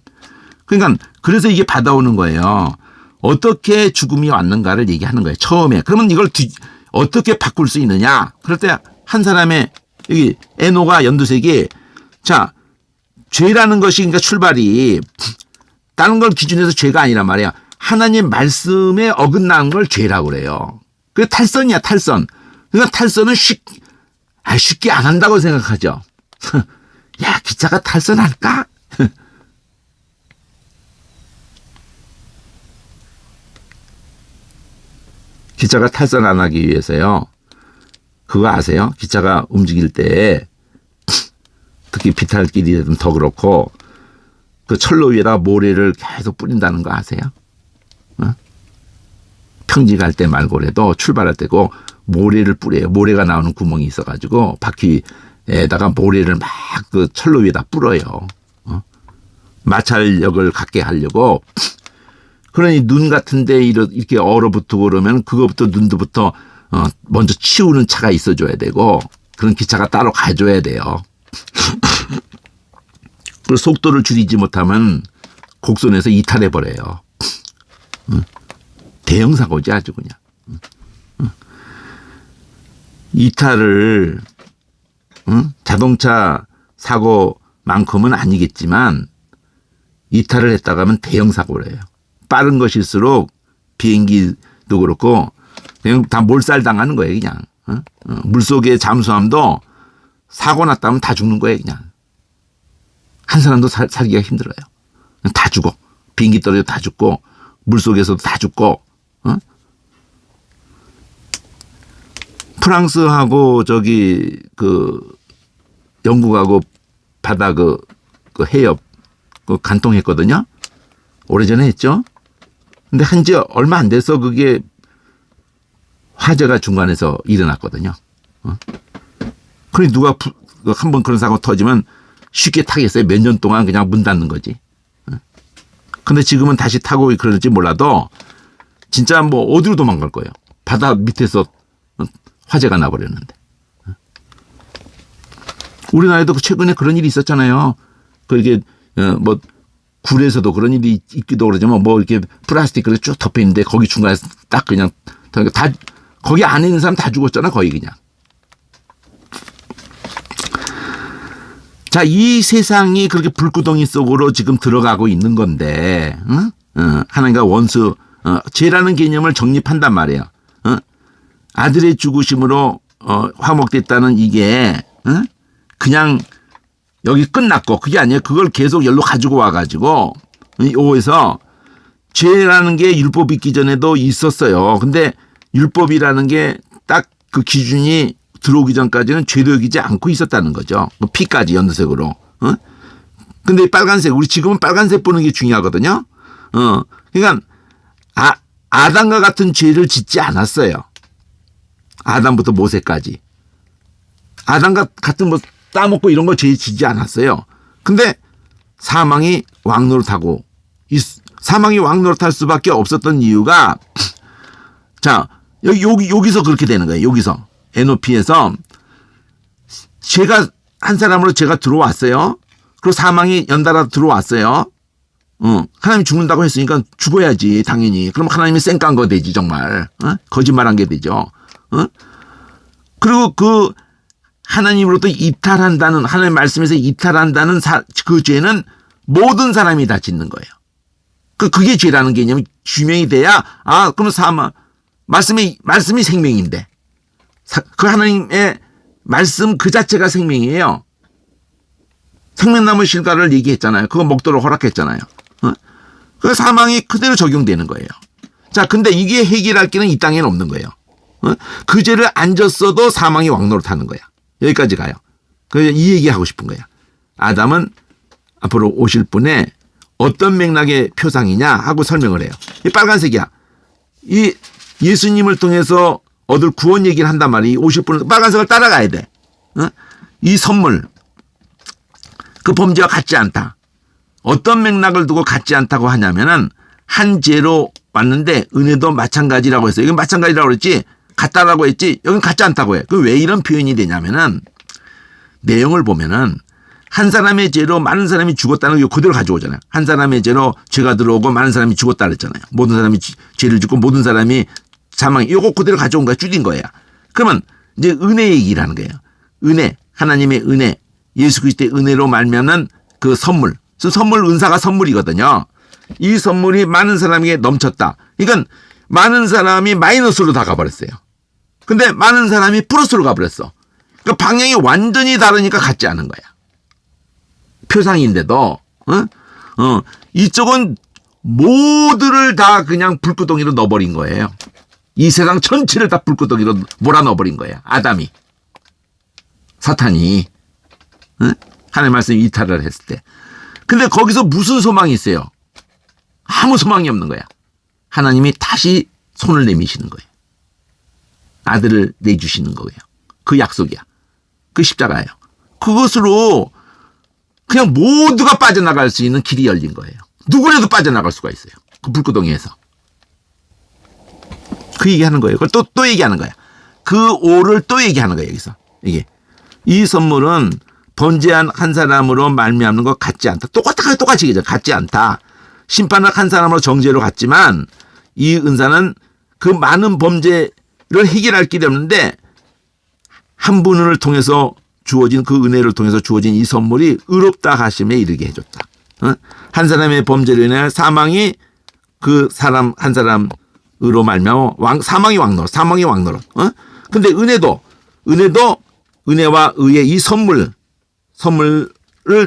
그러니까 그래서 이게 받아오는 거예요. 어떻게 죽음이 왔는가를 얘기하는 거예요. 처음에. 그러면 이걸 어떻게 바꿀 수 있느냐. 그럴 때 한 사람의 여기 에노가 연두색이 자 죄라는 것이 그러니까 출발이 다른 걸 기준해서 죄가 아니란 말이야. 하나님 말씀에 어긋나는 걸 죄라고 그래요. 그게 탈선이야 탈선. 그러니까 탈선은 쉽게 안 한다고 생각하죠. 야 기차가 탈선할까? 기차가 탈선 안 하기 위해서요. 그거 아세요? 기차가 움직일 때 특히 비탈길이라든 더 그렇고 그 철로 위에다 모래를 계속 뿌린다는 거 아세요? 평지 갈 때 말고라도 출발할 때고 모래를 뿌려요. 모래가 나오는 구멍이 있어가지고 바퀴에다가 모래를 막 그 철로 위에다 뿌려요. 마찰력을 갖게 하려고. 그러니 눈 같은데 이렇게 얼어붙고 그러면 그거부터 눈도부터 먼저 치우는 차가 있어줘야 되고 그런 기차가 따로 가줘야 돼요. 그리고 속도를 줄이지 못하면 곡선에서 이탈해버려요. 대형 사고지 아주 그냥. 이탈을 자동차 사고만큼은 아니겠지만 이탈을 했다가 하면 대형 사고래요. 빠른 것일수록 비행기도 그렇고 그냥 다 몰살당하는 거예요. 그냥. 물속의 잠수함도 사고 났다면 다 죽는 거예요. 그냥. 한 사람도 살기가 힘들어요. 다 죽어. 비행기 떨어져 다 죽고 물속에서도 다 죽고. 프랑스하고 저기 그 영국하고 바다 그 해협 그 간통했거든요. 오래전에 했죠. 근데 한지 얼마 안 돼서 그게 화재가 중간에서 일어났거든요. 그러니 누가 한번 그런 사고 터지면 쉽게 타겠어요. 몇 년 동안 그냥 문 닫는 거지. 근데 지금은 다시 타고 그럴지 몰라도 진짜 뭐 어디로 도망갈 거예요. 바다 밑에서 화재가 나버렸는데. 우리나라에도 최근에 그런 일이 있었잖아요. 그게 뭐 굴에서도 그런 일이 있기도 그러지만 뭐 이렇게 플라스틱으로 쭉 덮여 있는데 거기 중간에서 딱 그냥 다 거기 안에 있는 사람 다 죽었잖아 거의 그냥. 자, 이 세상이 그렇게 불구덩이 속으로 지금 들어가고 있는 건데, 하나님과 원수, 죄라는 개념을 정립한단 말이에요. 아들의 죽으심으로, 화목됐다는 이게, 그냥 여기 끝났고, 그게 아니에요. 그걸 계속 열로 가지고 와가지고, 이 5에서 죄라는 게 율법 있기 전에도 있었어요. 근데 율법이라는 게 딱 그 기준이 들어오기 전까지는 죄도 여기지 않고 있었다는 거죠. 피까지 연두색으로. 근데 빨간색, 우리 지금은 빨간색 보는 게 중요하거든요. 그러니까 아담과 같은 죄를 짓지 않았어요. 아담부터 모세까지. 아담과 같은 뭐 따먹고 이런 거 죄 짓지 않았어요. 근데 사망이 왕노릇하고 사망이 왕노릇할 수밖에 없었던 이유가 자 여기서 그렇게 되는 거예요. 여기서 NOP에서 죄가 한 사람으로 죄가 들어왔어요. 그리고 사망이 연달아 들어왔어요. 하나님이 죽는다고 했으니까 죽어야지 당연히. 그럼 하나님이 쌩깐 거 되지 정말. 거짓말한 게 되죠. 그리고 그 하나님으로부터 이탈한다는 하나님 말씀에서 이탈한다는 그 죄는 모든 사람이 다 짓는 거예요. 그게 죄라는 개념이 규명이 돼야 그럼 말씀이 생명인데 그 하나님의 말씀 그 자체가 생명이에요. 생명나무 실과를 얘기했잖아요. 그거 먹도록 허락했잖아요. 그 사망이 그대로 적용되는 거예요. 자, 근데 이게 해결할 길은 이 땅에는 없는 거예요. 그 죄를 안 졌어도 사망이 왕노릇하는 거야. 여기까지 가요. 그래서 이 얘기하고 싶은 거야. 아담은 앞으로 오실 분의 어떤 맥락의 표상이냐 하고 설명을 해요. 이 빨간색이야. 이 예수님을 통해서 얻을 구원 얘기를 한단 말이야. 오실 분은 빨간색을 따라가야 돼. 이 선물, 그 범죄와 같지 않다. 어떤 맥락을 두고 같지 않다고 하냐면은 한 죄로 왔는데 은혜도 마찬가지라고 했어요. 이건 마찬가지라고 그랬지 같다라고 했지 여긴 같지 않다고 해. 그 왜 이런 표현이 되냐면은 내용을 보면은 한 사람의 죄로 많은 사람이 죽었다는 게 그대로 가져오잖아요. 한 사람의 죄로 죄가 들어오고 많은 사람이 죽었다 그랬잖아요. 모든 사람이 죄를 짓고 모든 사람이 사망, 이거 그대로 가져온 거야. 줄인 거야. 그러면 이제 은혜 얘기를 하는 거예요. 은혜, 하나님의 은혜, 예수 그리스도의 은혜로 말미암는 그 선물. 선물, 은사가 선물이거든요. 이 선물이 많은 사람에게 넘쳤다. 이건 많은 사람이 마이너스로 다 가버렸어요. 근데 많은 사람이 플러스로 가버렸어. 그 방향이 완전히 다르니까 같지 않은 거야. 표상인데도 이쪽은 모두를 다 그냥 불구덩이로 넣어버린 거예요. 이 세상 전체를 다 불구덩이로 몰아넣어버린 거야. 아담이. 사탄이. 하나님 말씀 이탈을 했을 때. 근데 거기서 무슨 소망이 있어요? 아무 소망이 없는 거야. 하나님이 다시 손을 내미시는 거예요. 아들을 내주시는 거예요. 그 약속이야. 그 십자가예요. 그것으로 그냥 모두가 빠져나갈 수 있는 길이 열린 거예요. 누구라도 빠져나갈 수가 있어요. 그 불구덩이에서. 그 얘기하는 거예요. 그걸 또 얘기하는 거야. 그 오를 또 얘기하는 거예요. 여기서. 이게. 이 선물은 번제한 한 사람으로 말미암는 것 같지 않다. 똑같이 얘기죠. 같지 않다. 심판을 한 사람으로 정죄로 갔지만 이 은사는 그 많은 범죄를 해결할 길이 없는데 한 분을 통해서 주어진 그 은혜를 통해서 주어진 이 선물이 의롭다 하심에 이르게 해줬다. 한 사람의 범죄로 인해 사망이 그 사람 한 사람으로 말미암아 사망이 왕노릇. 근데 은혜도 은혜와 의의 이 선물을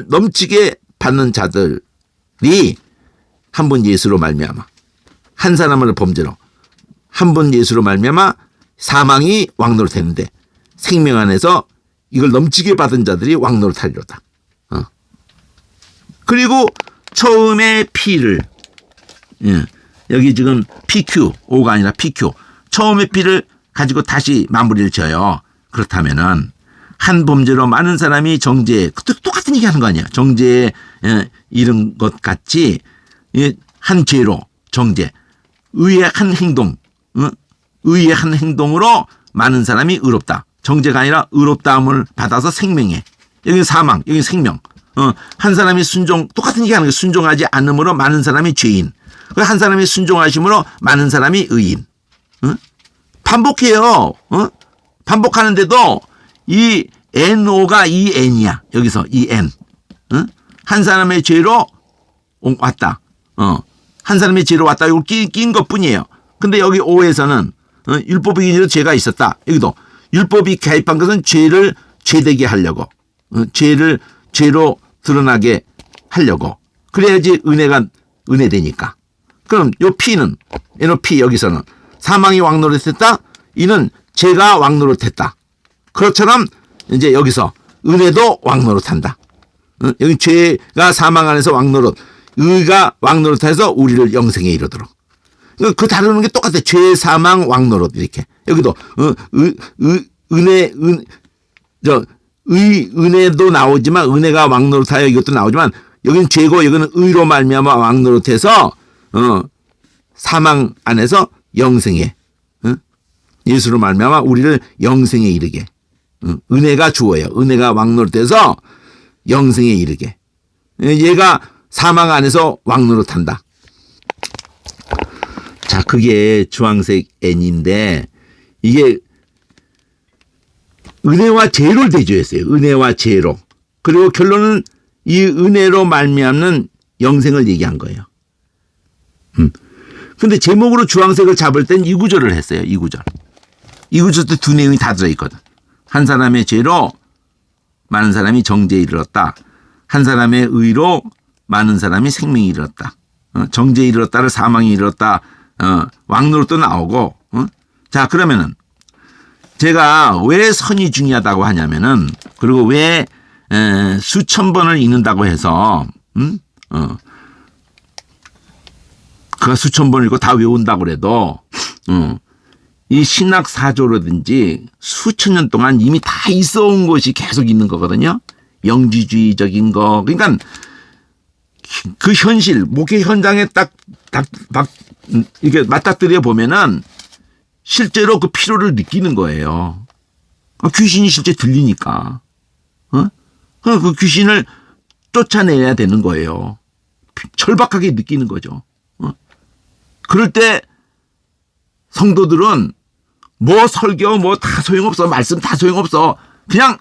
넘치게 받는 자들이 한 분 예수로 말미암아 한 사람을 범죄로 한 분 예수로 말미암아 사망이 왕노릇했는데 생명 안에서 이걸 넘치게 받은 자들이 왕노릇하리로다. 그리고 처음에 피를 여기 지금 PQO가 아니라 PQ 처음에 피를 가지고 다시 마무리를 지어요. 그렇다면은 한 범죄로 많은 사람이 정죄에 똑같은 얘기하는 거 아니야. 정죄에 이른 것 같이 한 죄로 정죄 의의 한 행동 의의 한 행동으로 많은 사람이 의롭다. 정죄가 아니라 의롭다함을 받아서 생명에 여기 사망 여기 생명 한 사람이 똑같은 얘기하는 거예요. 순종하지 않음으로 많은 사람이 죄인 한 사람이 순종하심으로 많은 사람이 의인 반복해요. 반복하는데도 이 NO가 이 N이야. 여기서 이 N 한 사람의 죄로 왔다. 한 사람의 죄로 왔다. 이거 낀 것뿐이에요. 근데 여기 O에서는 율법이 아니라 죄가 있었다. 여기도 율법이 개입한 것은 죄를 죄되게 하려고 죄를 죄로 드러나게 하려고 그래야지 은혜가 은혜되니까. 그럼 요 P는 NOP 여기서는 사망이 왕노릇했다. 이는 죄가 왕노릇했다. 그렇처럼 이제 여기서 은혜도 왕노릇한다. 여기 죄가 사망 안에서 왕노릇 의가 왕노릇해서 우리를 영생에 이르도록. 그 다루는 게 똑같아. 죄, 사망, 왕노릇 이렇게. 여기도 은혜도 나오지만 은혜가 왕노릇하여 이것도 나오지만 여기는 죄고 여기는 의로 말미암아 왕노릇해서 사망 안에서 영생에 예수로 말미암아 우리를 영생에 이르게. 은혜가 주어요. 은혜가 왕노릇해서 영생에 이르게. 얘가 사망 안에서 왕노릇한다. 자, 그게 주황색 N인데 이게 은혜와 죄를 대조했어요. 은혜와 죄로. 그리고 결론은 이 은혜로 말미암는 영생을 얘기한 거예요. 근데 제목으로 주황색을 잡을 땐 이 구절을 했어요. 이 구절. 이 구절도 두 내용이 다 들어있거든. 한 사람의 죄로 많은 사람이 정죄에 이르렀다. 한 사람의 의로 많은 사람이 생명에 이르렀다. 정죄에 이르렀다를 사망에 이르렀다. 왕노릇도 나오고. 자, 그러면은 제가 왜 선이 중요하다고 하냐면은, 그리고 왜 수천 번을 읽는다고 해서 그가 수천 번을 읽고 다 외운다고 그래도 이 신학 사조라든지 수천 년 동안 이미 다 있어 온 것이 계속 있는 거거든요. 영지주의적인 거. 그러니까 그 현실, 목회 현장에 이게 맞닥뜨려 보면은 실제로 그 피로를 느끼는 거예요. 귀신이 실제 들리니까. 그 귀신을 쫓아내야 되는 거예요. 절박하게 느끼는 거죠. 그럴 때 성도들은 뭐 설교 뭐 다 소용없어. 말씀 다 소용없어. 그냥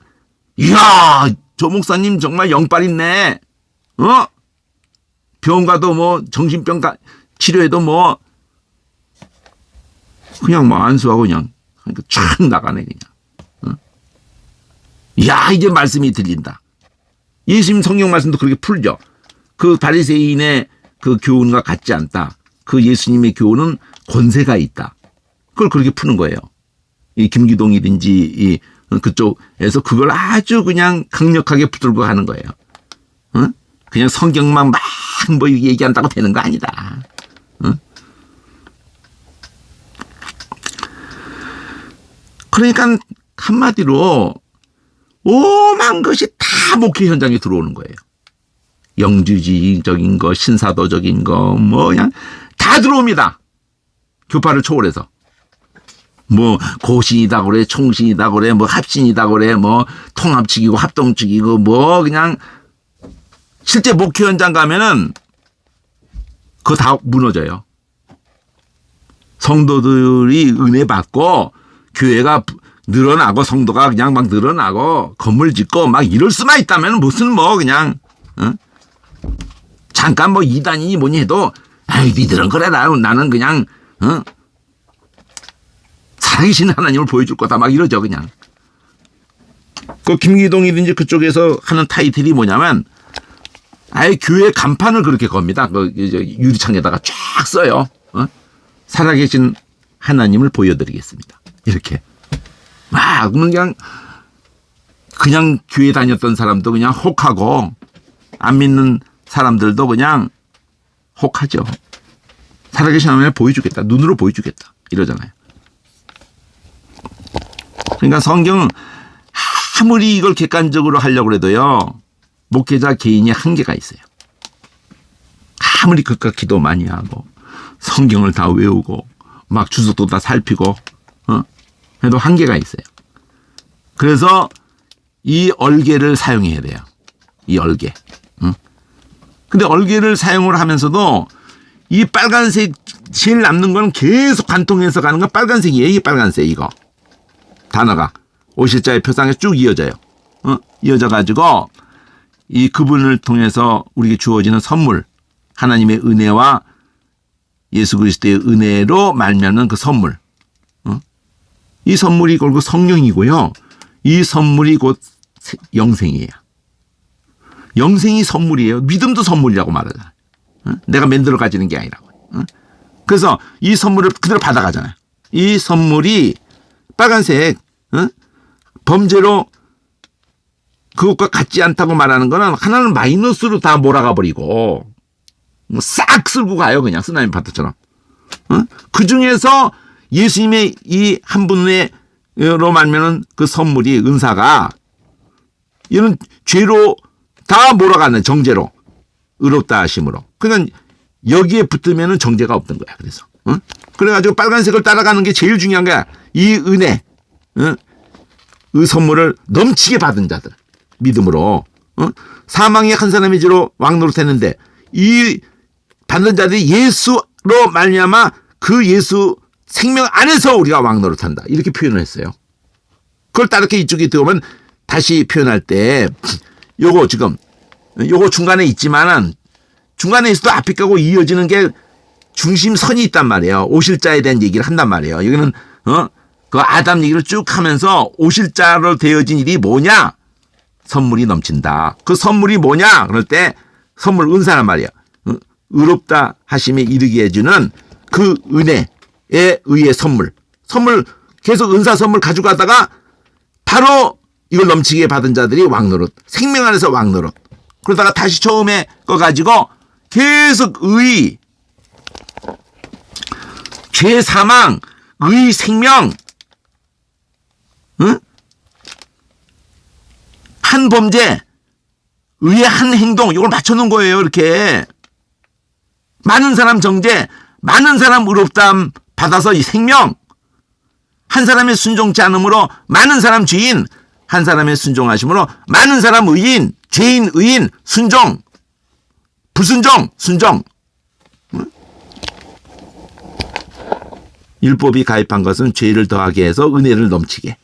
이야 저 목사님 정말 영빨 있네. 병원 가도 뭐 정신병 치료해도 뭐 그냥 뭐 안수하고 그냥 촥 나가네 그냥. 이야 이제 말씀이 들린다. 예수님 성경 말씀도 그렇게 풀죠. 그 바리새인의 그 교훈과 같지 않다. 그 예수님의 교훈은 권세가 있다. 그걸 그렇게 푸는 거예요. 이 김기동이든지 이 그쪽에서 그걸 아주 그냥 강력하게 붙들고 가는 거예요. 그냥 성경만 막 뭐 얘기한다고 되는 거 아니다. 그러니까 한마디로 오만 것이 다 목회 현장에 들어오는 거예요. 영주주의적인 거, 신사도적인 거, 뭐 그냥 다 들어옵니다. 교파를 초월해서. 뭐 고신이다 그래, 총신이다 그래, 뭐 합신이다 그래, 뭐 통합측이고 합동측이고 뭐 그냥 실제 목회 현장 가면은 그거 다 무너져요. 성도들이 은혜 받고 교회가 늘어나고 성도가 그냥 막 늘어나고 건물 짓고 막 이럴 수만 있다면 무슨 뭐 그냥 잠깐 뭐 이단이니 뭐니 해도 아이 니들은 그래 나는 그냥 살아계신 하나님을 보여줄 거다 막 이러죠 그냥. 그 김기동이든지 그쪽에서 하는 타이틀이 뭐냐면 아예 교회 간판을 그렇게 겁니다. 그 유리창에다가 쫙 써요. 살아계신 하나님을 보여드리겠습니다. 이렇게. 막 그냥 교회 다녔던 사람도 그냥 혹하고 안 믿는 사람들도 그냥 혹하죠. 살아계신 하나님을 보여주겠다. 눈으로 보여주겠다. 이러잖아요. 그러니까 성경은 아무리 이걸 객관적으로 하려고 해도요. 목회자 개인이 한계가 있어요. 아무리 그깟 기도 많이 하고 성경을 다 외우고 막 주석도 다 살피고 해도 한계가 있어요. 그래서 이 얼개를 사용해야 돼요. 이 얼개. 근데 얼개를 사용을 하면서도 이 빨간색 제일 남는 건 계속 관통해서 가는 건 빨간색이에요. 이 빨간색 이거. 단어가 오실자의 표상에 쭉 이어져요. 이어져 가지고 이 그분을 통해서 우리에게 주어지는 선물 하나님의 은혜와 예수 그리스도의 은혜로 말미암는 그 선물. 이 선물이 결국 성령이고요. 이 선물이 곧 영생이에요. 영생이 선물이에요. 믿음도 선물이라고 말하잖아요. 내가 만들어 가지는 게 아니라고. 그래서 이 선물을 그대로 받아가잖아요. 이 선물이 빨간색 범죄로 그것과 같지 않다고 말하는 거는 하나는 마이너스로 다 몰아가 버리고 싹 쓸고 가요. 그냥 쓰나미 파트처럼. 그 중에서 예수님의 이 한 분으로 말면은 그 선물이 은사가 이런 죄로 다 몰아가는 정죄로 의롭다 하심으로. 그러니까 여기에 붙으면은 정죄가 없던 거야. 그래서 그래가지고 빨간색을 따라가는 게 제일 중요한 거야. 이 은혜, 이 선물을 넘치게 받은 자들 믿음으로 사망의 한 사람의 죄로 왕노릇했는데 이 받는 자들이 예수로 말미암아 그 예수 생명 안에서 우리가 왕노릇한다. 이렇게 표현을 했어요. 그걸 따르게 이쪽에 들어오면 다시 표현할 때 요거 지금 요거 중간에 있지만은 중간에 있어도 앞에 가고 이어지는 게 중심선이 있단 말이에요. 오실 자에 대한 얘기를 한단 말이에요. 여기는 그 아담 얘기를 쭉 하면서 오실 자로 되어진 일이 뭐냐? 선물이 넘친다. 그 선물이 뭐냐? 그럴 때 선물 은사란 말이에요. 의롭다 하심에 이르게 해주는 그 은혜에 의해 선물 계속 은사 선물 가져가다가 바로 이걸 넘치게 받은 자들이 왕노릇, 생명 안에서 왕노릇. 그러다가 다시 처음에 거 가지고 계속 죄 사망, 생명, 응? 한 범죄, 의의 한 행동, 이걸 맞춰놓은 거예요. 이렇게 많은 사람 정죄, 많은 사람 의롭다함 받아서 이 생명, 한 사람의 순종치 않음으로 많은 사람 죄인, 한 사람의 순종하심으로 많은 사람 의인, 죄인, 의인, 순종, 불순종, 순종. 율법이 가입한 것은 죄를 더하게 해서 은혜를 넘치게.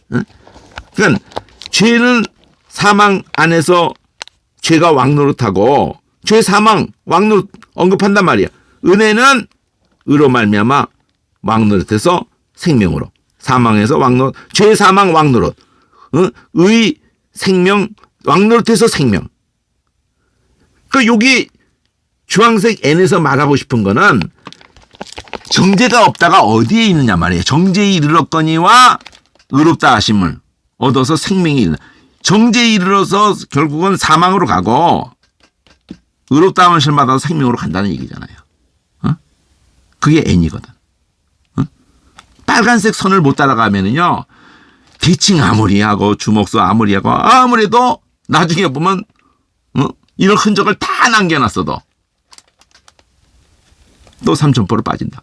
그러니까 죄는 사망 안에서 죄가 왕노릇하고 죄 사망 왕노릇 언급한단 말이야. 은혜는 의로 말미암아 왕노릇해서 생명으로, 사망에서 왕노릇, 죄 사망 왕노릇, 의 생명 왕노릇해서 생명. 그 여기 주황색 N에서 말하고 싶은 거는 정죄가 없다가 어디에 있느냐 말이에요. 정죄에 이르렀거니와 의롭다 하심을 얻어서 생명이 있는. 정죄에 이르러서 결국은 사망으로 가고 의롭다 하심을 받아서 생명으로 간다는 얘기잖아요. 그게 N이거든. 빨간색 선을 못 따라가면은요, 대칭 아무리 하고 주먹수 아무리 하고 아무래도 나중에 보면 이런 흔적을 다 남겨놨어도 또 삼천포로 빠진다.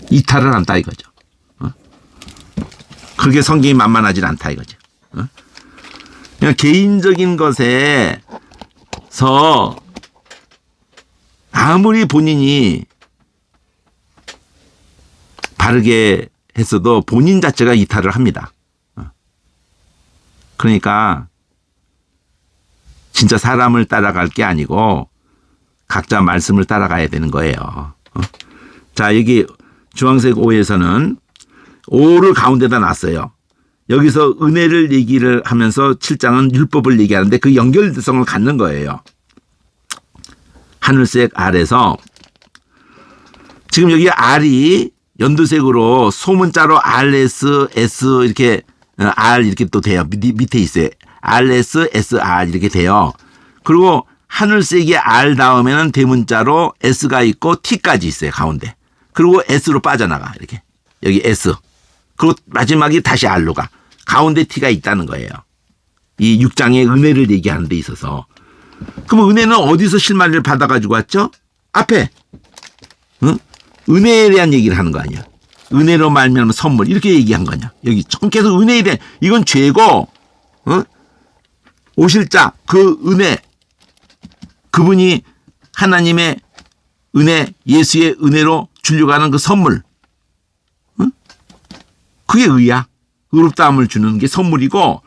이탈을 한다 이거죠. 그렇게 성경이 만만하진 않다 이거죠. 그냥 개인적인 것에서 아무리 본인이 바르게 했어도 본인 자체가 이탈을 합니다. 그러니까 진짜 사람을 따라갈 게 아니고 각자 말씀을 따라가야 되는 거예요. 자, 여기 주황색 5에서는 5를 가운데다 놨어요. 여기서 은혜를 얘기를 하면서 7장은 율법을 얘기하는데 그 연결성을 갖는 거예요. 하늘색 R에서 지금 여기 R이 연두색으로 소문자로 RS, S 이렇게 R 이렇게 또 돼요. 밑에 있어요. RS, SR 이렇게 돼요. 그리고 하늘색이 R 다음에는 대문자로 S가 있고 T까지 있어요. 가운데. 그리고 S로 빠져나가. 이렇게. 여기 S. 그리고 마지막이 다시 R로 가. 가운데 T가 있다는 거예요. 이 6장의 은혜를 얘기하는 데 있어서. 그럼 은혜는 어디서 실마리를 받아가지고 왔죠? 앞에. 응? 은혜에 대한 얘기를 하는 거 아니야. 은혜로 말미암아 선물 이렇게 얘기한 거냐. 여기 계속 은혜에 대한, 이건 죄고 오실 자 그 은혜, 그분이 하나님의 은혜, 예수의 은혜로 주려고 하는 그 선물, 그게 의야. 의롭다함을 주는 게 선물이고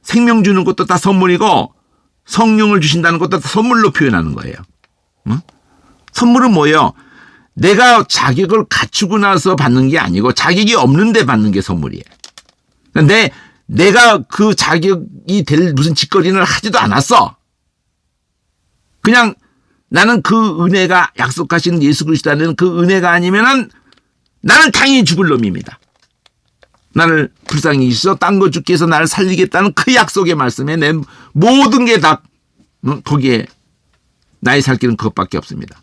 생명 주는 것도 다 선물이고 성령을 주신다는 것도 다 선물로 표현하는 거예요. 선물은 뭐예요? 내가 자격을 갖추고 나서 받는 게 아니고 자격이 없는데 받는 게 선물이에요. 근데 내가 그 자격이 될 무슨 짓거리를 하지도 않았어. 그냥 나는 그 은혜가 약속하신 예수 그리스도라는 그 은혜가 아니면은 나는 당연히 죽을 놈입니다. 나를 불쌍히 여기서 딴 거 죽기 위해서 나를 살리겠다는 그 약속의 말씀에 내 모든 게 다 거기에 나의 살 길은 그것밖에 없습니다.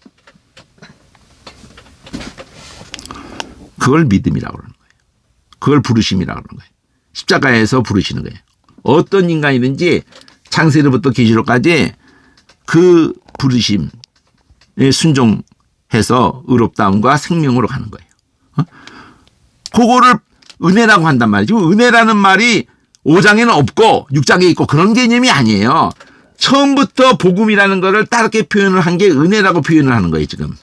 그걸 믿음이라고 그러는 거예요. 그걸 부르심이라고 그러는 거예요. 십자가에서 부르시는 거예요. 어떤 인간이든지 창세로부터 계시록까지 그 부르심에 순종해서 의롭다움과 생명으로 가는 거예요. 그거를 은혜라고 한단 말이죠. 은혜라는 말이 5장에는 없고 6장에 있고 그런 개념이 아니에요. 처음부터 복음이라는 거를 다르게 표현을 한 게 은혜라고 표현을 하는 거예요, 지금.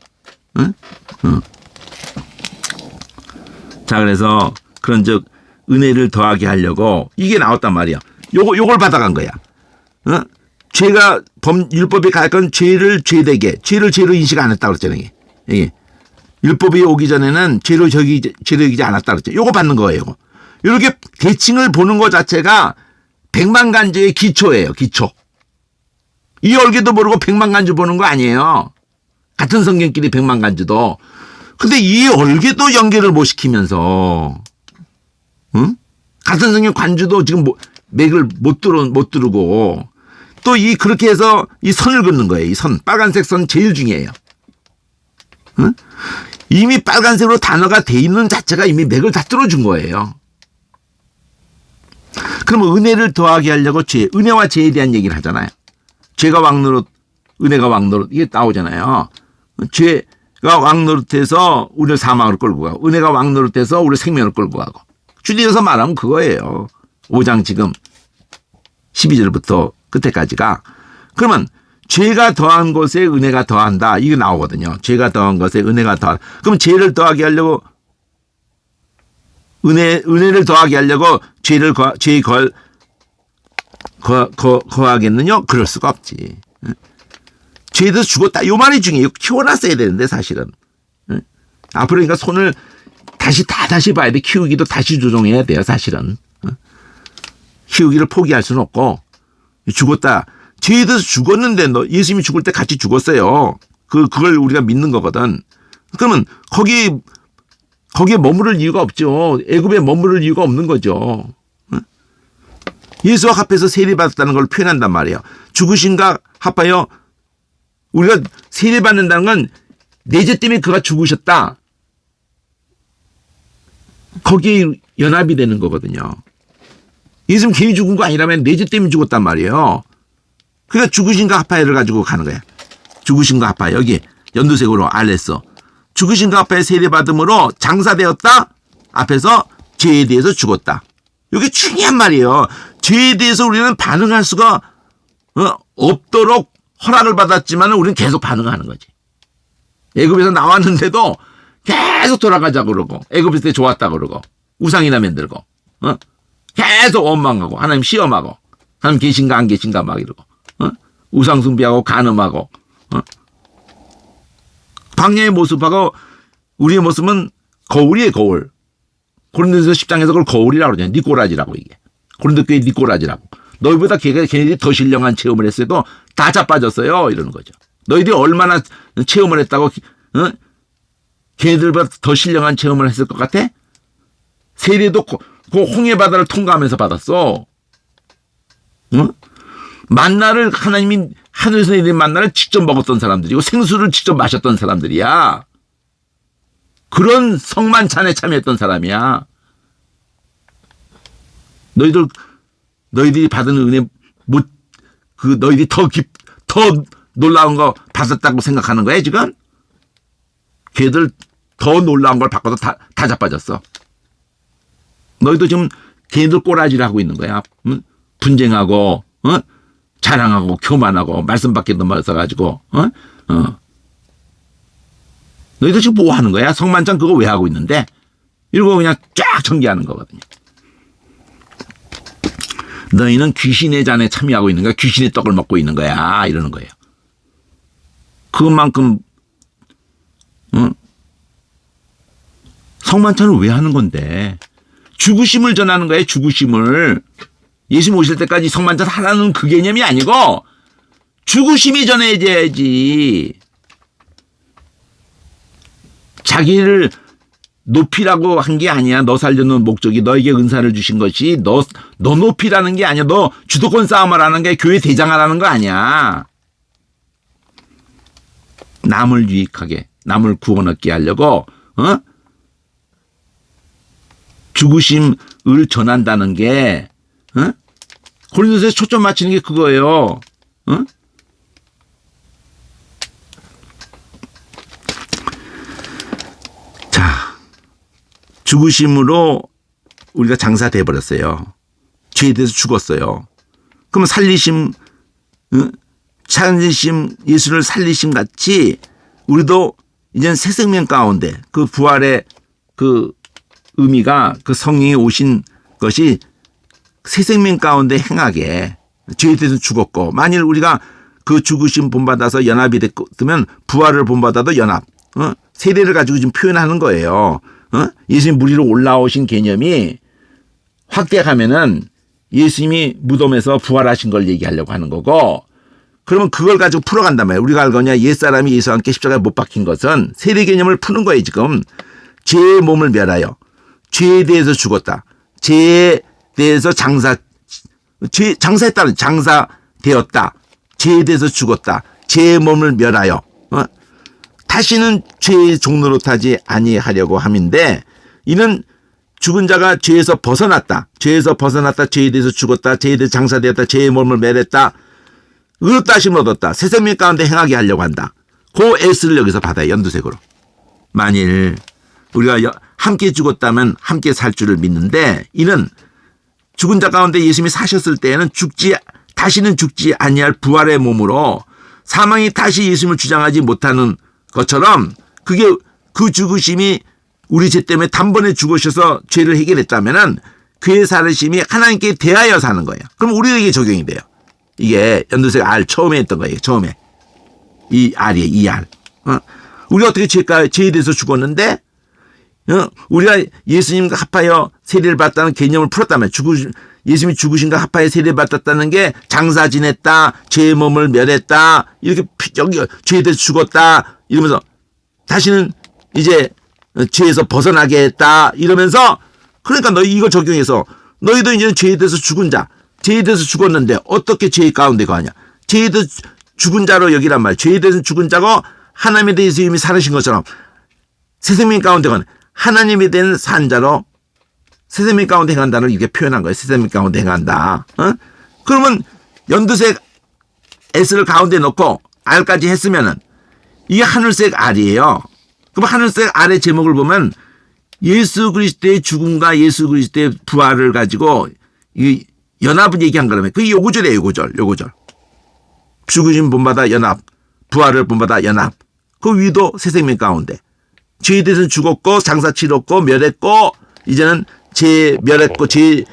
자, 그래서 그런즉 은혜를 더하게 하려고 이게 나왔단 말이야. 요걸 받아간 거야. 죄가 율법에 가까운 죄를 죄되게, 죄를 죄로 인식 안 했다고 그랬잖아요. 이게. 율법이 오기 전에는 죄로 여기지 않았다 그랬죠. 요거 받는 거예요. 요거. 이렇게 대칭을 보는 것 자체가 백만간죄의 기초예요. 기초. 이 얼개도 모르고 백만간주 보는 거 아니에요. 같은 성경끼리 백만간주도. 근데 이 얼개도 연결을 못 시키면서, 응? 같은 성경 관주도 지금 맥을 못 두르고, 또 그렇게 해서 이 선을 긋는 거예요. 이 선. 빨간색 선 제일 중요해요. 응? 이미 빨간색으로 단어가 돼 있는 자체가 이미 맥을 다 뚫어준 거예요. 그러면 은혜를 더하게 하려고 은혜와 죄에 대한 얘기를 하잖아요. 죄가 왕노릇, 은혜가 왕노릇, 이게 나오잖아요. 죄가 왕노릇해서 우리를 사망으로 끌고 가고, 은혜가 왕노릇해서 우리를 생명을 끌고 가고. 줄여서 말하면 그거예요. 5장 지금 12절부터 끝에까지가. 그러면 죄가 더한 것에 은혜가 더한다. 이게 나오거든요. 죄가 더한 것에 은혜가 더한다. 그럼 죄를 더하게 하려고 은혜를 더하게 하려고 죄에 거하겠느냐? 그럴 수가 없지. 죄에 대해서 죽었다. 요 말이 중요해요. 키워놨어야 되는데 사실은. 앞으로 그러니까 손을 다시 봐야 돼. 키우기도 다시 조정해야 돼요. 사실은. 키우기를 포기할 수는 없고. 죽었다. 죄에 대해서 죽었는데 예수님이 죽을 때 같이 죽었어요. 그걸 우리가 믿는 거거든. 그러면 거기에 머무를 이유가 없죠. 애굽에 머무를 이유가 없는 거죠. 예수와 합해서 세례받았다는 걸 표현한단 말이에요. 죽으신가 합하여 우리가 세례받는다는 건 내 죄 때문에 그가 죽으셨다. 거기에 연합이 되는 거거든요. 예수님 괜히 죽은 거 아니라면 내 죄 때문에 죽었단 말이에요. 그러니까 죽으신가 합하여를 가지고 가는 거야. 죽으신가 합하여. 여기 연두색으로 알랬어. 죽으신가 합하여 세례받음으로 장사되었다. 앞에서 죄에 대해서 죽었다. 이게 중요한 말이에요. 죄에 대해서 우리는 반응할 수가 없도록 허락을 받았지만 우리는 계속 반응하는 거지. 애굽에서 나왔는데도 계속 돌아가자고 그러고, 애굽에서 때 좋았다고 그러고, 우상이나 만들고, 계속 원망하고, 하나님 시험하고, 하나님 계신가 안 계신가 막 이러고, 우상 숭배하고 간음하고, 광야의 모습하고 우리의 모습은 거울이에요. 거울. 고린도서 10장에서 그걸 거울이라고 그러잖아요. 니꼬라지라고 이게. 고린도 교회 니꼬라지라고. 너희보다 걔네들이 더 신령한 체험을 했어도 다 자빠졌어요. 이러는 거죠. 너희들이 얼마나 체험을 했다고 걔네들보다 더 신령한 체험을 했을 것 같아? 세례도 그 홍해 바다를 통과하면서 받았어. 만나를 하나님이 하늘에서 내린 만나를 직접 먹었던 사람들이고 생수를 직접 마셨던 사람들이야. 그런 성만찬에 참여했던 사람이야. 너희들이 받은 은혜 너희들이 더 놀라운 거 받았다고 생각하는 거야 지금? 걔들 더 놀라운 걸 받고도 다 자빠졌어. 너희도 지금 걔들 꼬라지를 하고 있는 거야. 분쟁하고 자랑하고 교만하고 말씀 밖에 넘어서가지고 너희도 지금 뭐 하는 거야? 성만찬 그거 왜 하고 있는데? 이러고 그냥 쫙 전개하는 거거든요. 너희는 귀신의 잔에 참여하고 있는 거야. 귀신의 떡을 먹고 있는 거야. 이러는 거예요. 그만큼 성만찬을 왜 하는 건데? 죽으심을 전하는 거예요. 죽으심을. 예수님 오실 때까지 성만찬 하라는 그 개념이 아니고 죽으심이 전해져야지. 자기를 높이라고 한 게 아니야. 너 살려는 목적이 너에게 은사를 주신 것이 너 높이라는 게 아니야. 너 주도권 싸움을 하는 게 교회 대장하라는 거 아니야. 남을 유익하게, 남을 구원 얻게 하려고 죽으심을 전한다는 게 고린도서에 초점 맞추는 게 그거예요. 자, 죽으심으로 우리가 장사돼 버렸어요. 죄에 대해서 죽었어요. 그럼 살리심, 예수를 살리심 같이 우리도 이제는 새 생명 가운데 그 부활의 그 의미가 그 성령이 오신 것이 새 생명 가운데 행하게 죄에 대해서 죽었고, 만일 우리가 그 죽으심 본받아서 연합이 됐으면 부활을 본받아도 연합, 세례를 가지고 지금 표현하는 거예요. 예수님 물 위로 올라오신 개념이 확대하면은 예수님이 무덤에서 부활하신 걸 얘기하려고 하는 거고, 그러면 그걸 가지고 풀어간단 말이에요. 우리가 알거냐 옛사람이 예수와 함께 십자가에 못 박힌 것은 세례 개념을 푸는 거예요. 지금 죄의 몸을 멸하여 죄에 대해서 죽었다. 죄에 대해서 장사했다는 장사되었다. 죄에 대해서 죽었다. 죄의 몸을 멸하여 다시는 죄의 종로로 타지 아니하려고 함인데 이는 죽은 자가 죄에서 벗어났다. 죄에서 벗어났다. 죄에 대해서 죽었다. 죄에 대해서 장사되었다. 죄의 몸을 멸했다. 의롭다 하심을 얻었다. 새 생명 가운데 행하게 하려고 한다. 그 S를 여기서 받아요. 연두색으로. 만일 우리가 함께 죽었다면 함께 살 줄을 믿는데 이는 죽은 자 가운데 예수님이 사셨을 때에는 다시는 죽지 아니할 부활의 몸으로 사망이 다시 예수님을 주장하지 못하는 것처럼 그게 그 죽으심이 우리 죄 때문에 단번에 죽으셔서 죄를 해결했다면은 그의 살으심이 하나님께 대하여 사는 거예요. 그럼 우리에게 적용이 돼요. 이게 연두색 R 처음에 했던 거예요. 처음에. 이 R이에요. 이 R. 우리가 어떻게 죄에 대해서 죽었는데 우리가 예수님과 합하여 세례를 받았다는 개념을 풀었다면 예수님이 죽으신가 합하여 세례를 받았다는 게 장사 지냈다. 죄의 몸을 멸했다. 이렇게 여기 죄에 대해서 죽었다. 이러면서 다시는 이제 죄에서 벗어나게 했다. 이러면서 그러니까 너희 이거 적용해서 너희도 이제 죄에 대해서 죽은 자. 죄에 대해서 죽었는데 어떻게 죄 가운데 거하냐. 죄에 대해서 죽은 자로 여기란 말이에요. 죄에 대해서 죽은 자고 하나님에 대해서 이미 살으신 것처럼 새 생명 가운데 거는 하나님에 대한 산 자로 새 생명 가운데 행한다는 이렇게 표현한 거예요. 새 생명 가운데 행한다. 그러면 연두색 S를 가운데 넣고 R까지 했으면은 이게 하늘색 R이에요. 그럼 하늘색 R의 제목을 보면 예수 그리스도의 죽음과 예수 그리스도의 부활을 가지고 이 연합을 얘기한 거라면 그게 요구절이에요. 요구절. 죽으신 본받아 연합, 부활을 본받아 연합. 그 위도 새 생명 가운데 죄에 대해서는 죽었고 장사 치렀고 멸했고 이제는 죄 멸했고 죄에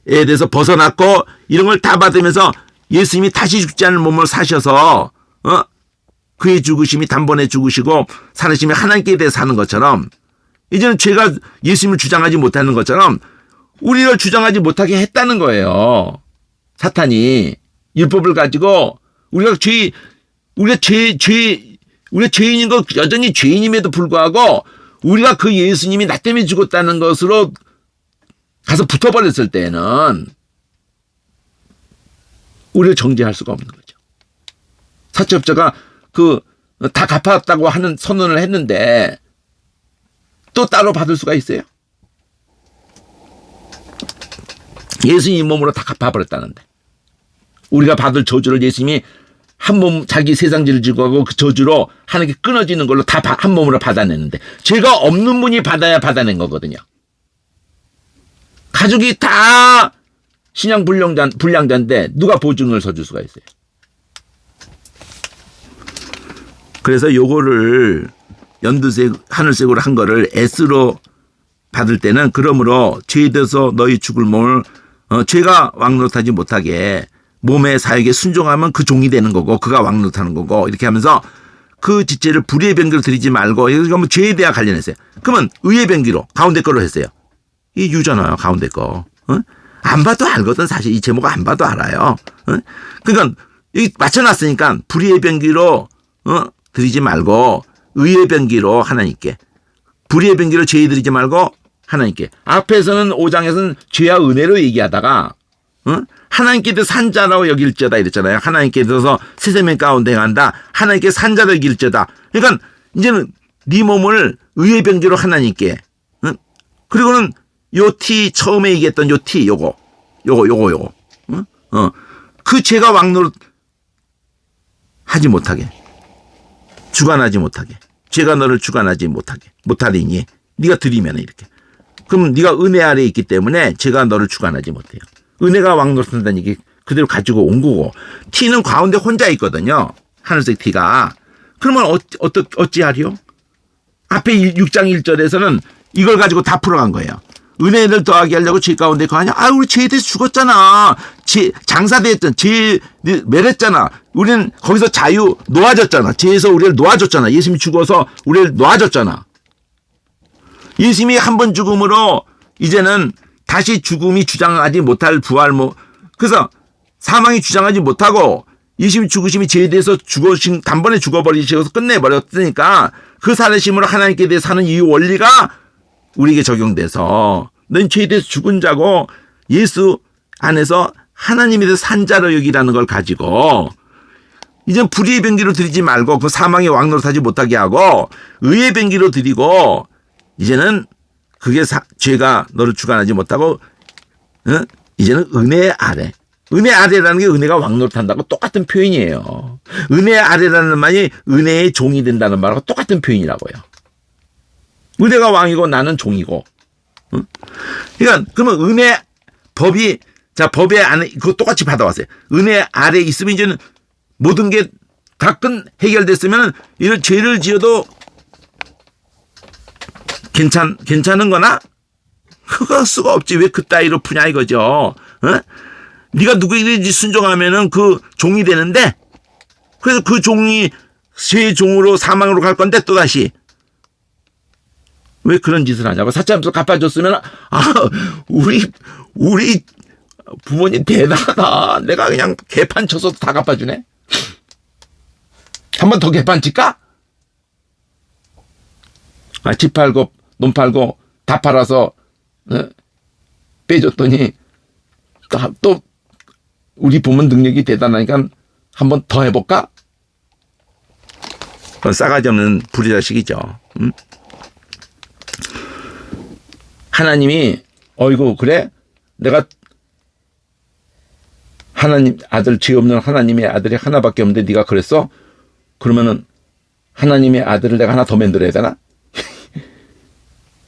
대해서 벗어났고 이런 걸 다 받으면서 예수님이 다시 죽지 않을 몸을 사셔서 그의 죽으심이 단번에 죽으시고 살으심이 하나님께 대해 사는 것처럼 이제는 죄가 예수님을 주장하지 못하는 것처럼 우리를 주장하지 못하게 했다는 거예요. 사탄이 율법을 가지고 우리가 죄인인 거 여전히 죄인임에도 불구하고 우리가 그 예수님이 나 때문에 죽었다는 것으로 가서 붙어버렸을 때는 우리를 정죄할 수가 없는 거죠. 사채업자가 다 갚았다고 하는 선언을 했는데 또 따로 받을 수가 있어요? 예수님 몸으로 다 갚아버렸다는데 우리가 받을 저주를 예수님이 한 몸 자기 세상지를 지고 하고 그 저주로 하나님께 끊어지는 걸로 다 한 몸으로 받아내는데 죄가 없는 분이 받아야 받아낸 거거든요. 가족이 다 신앙 불량자인데 누가 보증을 서줄 수가 있어요. 그래서 요거를 연두색 하늘색으로 한 거를 S로 받을 때는 그러므로 죄에 대해서 너희 죽을 몸을 죄가 왕노릇하지 못하게 몸의 사역에 순종하면 그 종이 되는 거고 그가 왕노릇하는 거고 이렇게 하면서 그 지체를 불의의 병기로 드리지 말고 이거 뭐 죄에 대해 관련했어요. 그러면 의의 병기로 가운데 거로 했어요. 이 유잖아요. 가운데 거. 안 봐도 알거든. 사실 이 제목 안 봐도 알아요. 그러니까 여기 맞춰놨으니까 불의의 병기로 드리지 말고 의의 병기로 하나님께 불의의 병기로 죄에 드리지 말고 하나님께 앞에서는 5장에서는 죄와 은혜로 얘기하다가 하나님께 대해서 산자라고 여길지어다 이랬잖아요. 하나님께 대해서 새 생명 가운데 행한다. 하나님께 산자로 여길지어다. 그러니까 이제는 네 몸을 의의 병기로 하나님께 그리고는 요 T 처음에 얘기했던 요 T 요거 그 죄가 왕노릇 하지 못하게 주관하지 못하게 죄가 너를 주관하지 못하리니 네가 드리면 이렇게 그럼 네가 은혜 아래에 있기 때문에 죄가 너를 주관하지 못해요. 은혜가 왕노릇한다는 얘기 그대로 가지고 온 거고 T는 가운데 혼자 있거든요. 하늘색 T가 그러면 어찌하리요? 앞에 6장 1절에서는 이걸 가지고 다 풀어간 거예요. 은혜를 더하게 하려고 죄 가운데 거하냐? 우리 죄에 대해서 죽었잖아. 장사됐잖아. 죄 멸했잖아. 우리는 거기서 놓아졌잖아. 죄에서 우리를 놓아줬잖아. 예수님이 죽어서 우리를 놓아줬잖아. 예수님이 한 번 죽음으로 이제는 다시 죽음이 주장하지 못할 부활 그래서 사망이 주장하지 못하고 예수님이 죽으심이 죄에 대해서 단번에 죽어버리셔서 끝내버렸으니까 그 살으심으로 하나님께 대해서 사는 이 원리가 우리에게 적용돼서 넌 죄에 대해서 죽은 자고 예수 안에서 하나님에 대해서 산 자로 여기라는 걸 가지고 이제 불의의 병기로 드리지 말고 그 사망의 왕노릇하지 못하게 하고 의의 병기로 드리고 이제는 그게 죄가 너를 주관하지 못하고 이제는 은혜 아래. 은혜 아래라는 게 은혜가 왕노릇한다고 똑같은 표현이에요. 은혜 아래라는 말이 은혜의 종이 된다는 말하고 똑같은 표현이라고요. 은혜가 왕이고 나는 종이고. 그러니까 그러면 은혜 법이 법의 안에 그거 똑같이 받아왔어요. 은혜 아래 있으면 이제는 모든 게 다 해결됐으면 이런 죄를 지어도 괜찮은 거나? 그거 수가 없지. 왜 그따위로 푸냐 이거죠. 네가 누구에게 순종하면은 그 종이 되는데 그래서 그 종이 죄의 종으로 사망으로 갈 건데 또다시 왜 그런 짓을 하냐고. 사참서 갚아줬으면 우리 부모님 대단하다. 내가 그냥 개판 쳐서도 다 갚아주네. 한 번 더 개판 칠까? 집 팔고 논 팔고 다 팔아서 빼줬더니 또 우리 부모 능력이 대단하니까 한 번 더 해볼까? 싸가지 없는 불의자식이죠. 하나님이 어이구 그래? 내가 하나님 아들 죄 없는 하나님의 아들이 하나밖에 없는데 네가 그랬어? 그러면은 하나님의 아들을 내가 하나 더 만들어야 되나?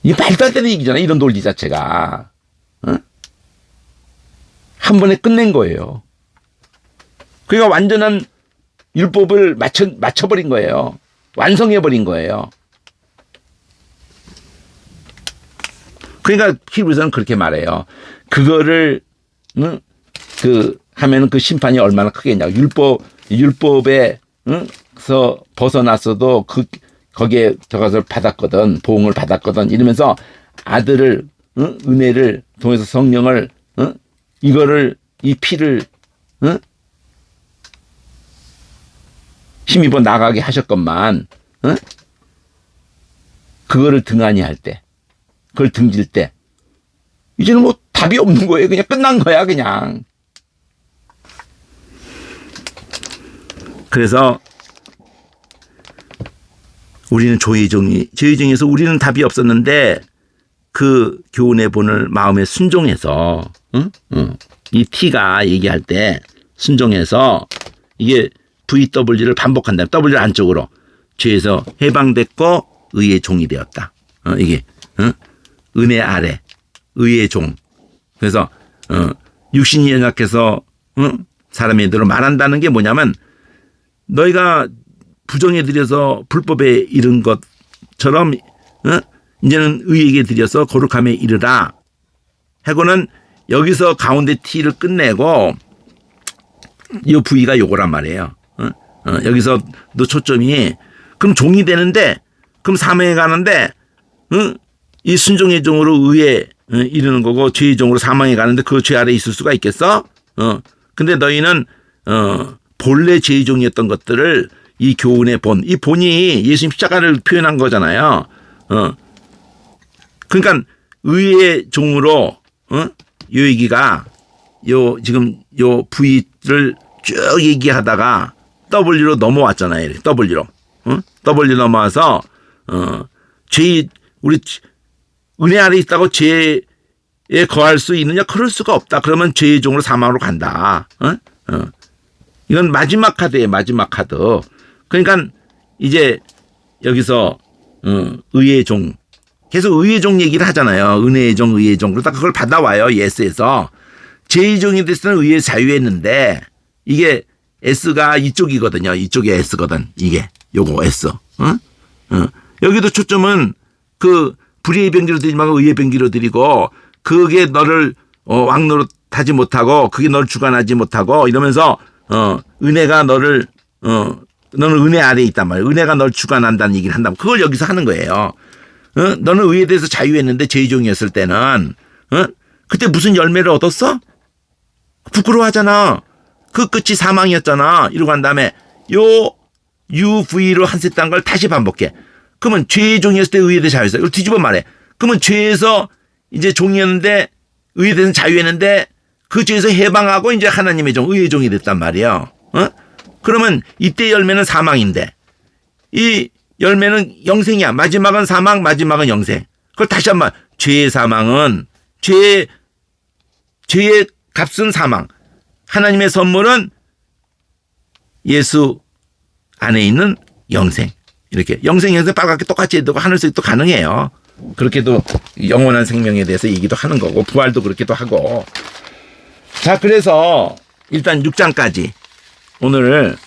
이게 말도 안 되는 얘기잖아. 이런 논리 자체가. 한 번에 끝낸 거예요. 그러니까 완전한 율법을 맞춰버린 거예요. 완성해버린 거예요. 그러니까 히브리서는 그렇게 말해요. 그거를 하면은 그 심판이 얼마나 크겠냐고. 율법에서 벗어났어도 거기에 들어가서 받았거든. 보응을 받았거든. 이러면서 아들을 은혜를 통해서 성령을 이 피를 힘입어 나가게 하셨건만 그거를 등한히 할 때, 그걸 등질 때 이제는 뭐 답이 없는 거예요. 그냥 끝난 거야 그냥. 그래서 우리는 죄의 종에서 우리는 답이 없었는데 그 교훈의 본을 마음에 순종해서 이 T가 얘기할 때 순종해서 이게 VW를 반복한다. W 안쪽으로 죄에서 해방됐고 의의 종이 되었다. 이게 은혜 아래 의의 종. 그래서 육신이 연약해서 사람의 대로 말한다는 게 뭐냐면 너희가 부정에 들여서 불법에 이른 것처럼 이제는 의에게 들여서 거룩함에 이르라 하고는 여기서 가운데 T를 끝내고 이 V가 요거란 말이에요. 여기서 너 초점이 그럼 종이 되는데 그럼 사명에 가는데 이 순종의 종으로 의에 이르는 거고 죄의 종으로 사망에 가는데 그 죄 아래 있을 수가 있겠어? 근데 너희는 본래 죄의 종이었던 것들을 이 교훈의 본, 이 본이 예수님 십자가를 표현한 거잖아요. 그러니까 의의 종으로 요 얘기가 지금 요 V를 쭉 얘기하다가 W로 넘어왔잖아요. W로. W 넘어와서 우리 은혜 아래 있다고 죄에 거할 수 있느냐? 그럴 수가 없다. 그러면 죄의 종으로 사망으로 간다. 이건 마지막 카드예요. 마지막 카드. 그러니까 이제 여기서 의의 종 계속 의의 종 얘기를 하잖아요. 은혜의 종, 의의 종. 그러다 그걸 받아와요. 예스에서. 죄의 종이 됐을 의의 자유했는데 이게 S가 이쪽이거든요. 이쪽이 S거든. 이게 요거 S. 여기도 초점은 그 불의의 병기로 드리지 말고 의의 병기로 드리고 그게 너를 왕노릇 하지 못하고 그게 너를 주관하지 못하고 이러면서 은혜가 너를 너는 은혜 아래에 있단 말이에요. 은혜가 널 주관한다는 얘기를 한다면 그걸 여기서 하는 거예요. 너는 의에 대해서 자유했는데 죄의 종이었을 때는 그때 무슨 열매를 얻었어? 부끄러워하잖아. 그 끝이 사망이었잖아. 이러고 한 다음에 요 UV로 한세딴 걸 다시 반복해. 그러면 죄의 종이었을 때 의에 대해 자유했어. 이걸 뒤집어 말해. 그러면 죄에서 이제 종이었는데 의에 대해서는 자유했는데 그 죄에서 해방하고 이제 하나님의 종, 의의 종이 됐단 말이에요. 어? 그러면 이때 열매는 사망인데 이 열매는 영생이야. 마지막은 사망, 마지막은 영생. 그걸 다시 한번 죄의 사망은 죄의 값은 사망. 하나님의 선물은 예수 안에 있는 영생. 이렇게 영생 빨갛게 똑같이 해도 하늘색도 가능해요. 그렇게도 영원한 생명에 대해서 얘기도 하는 거고 부활도 그렇게도 하고. 자, 그래서 일단 6장까지 오늘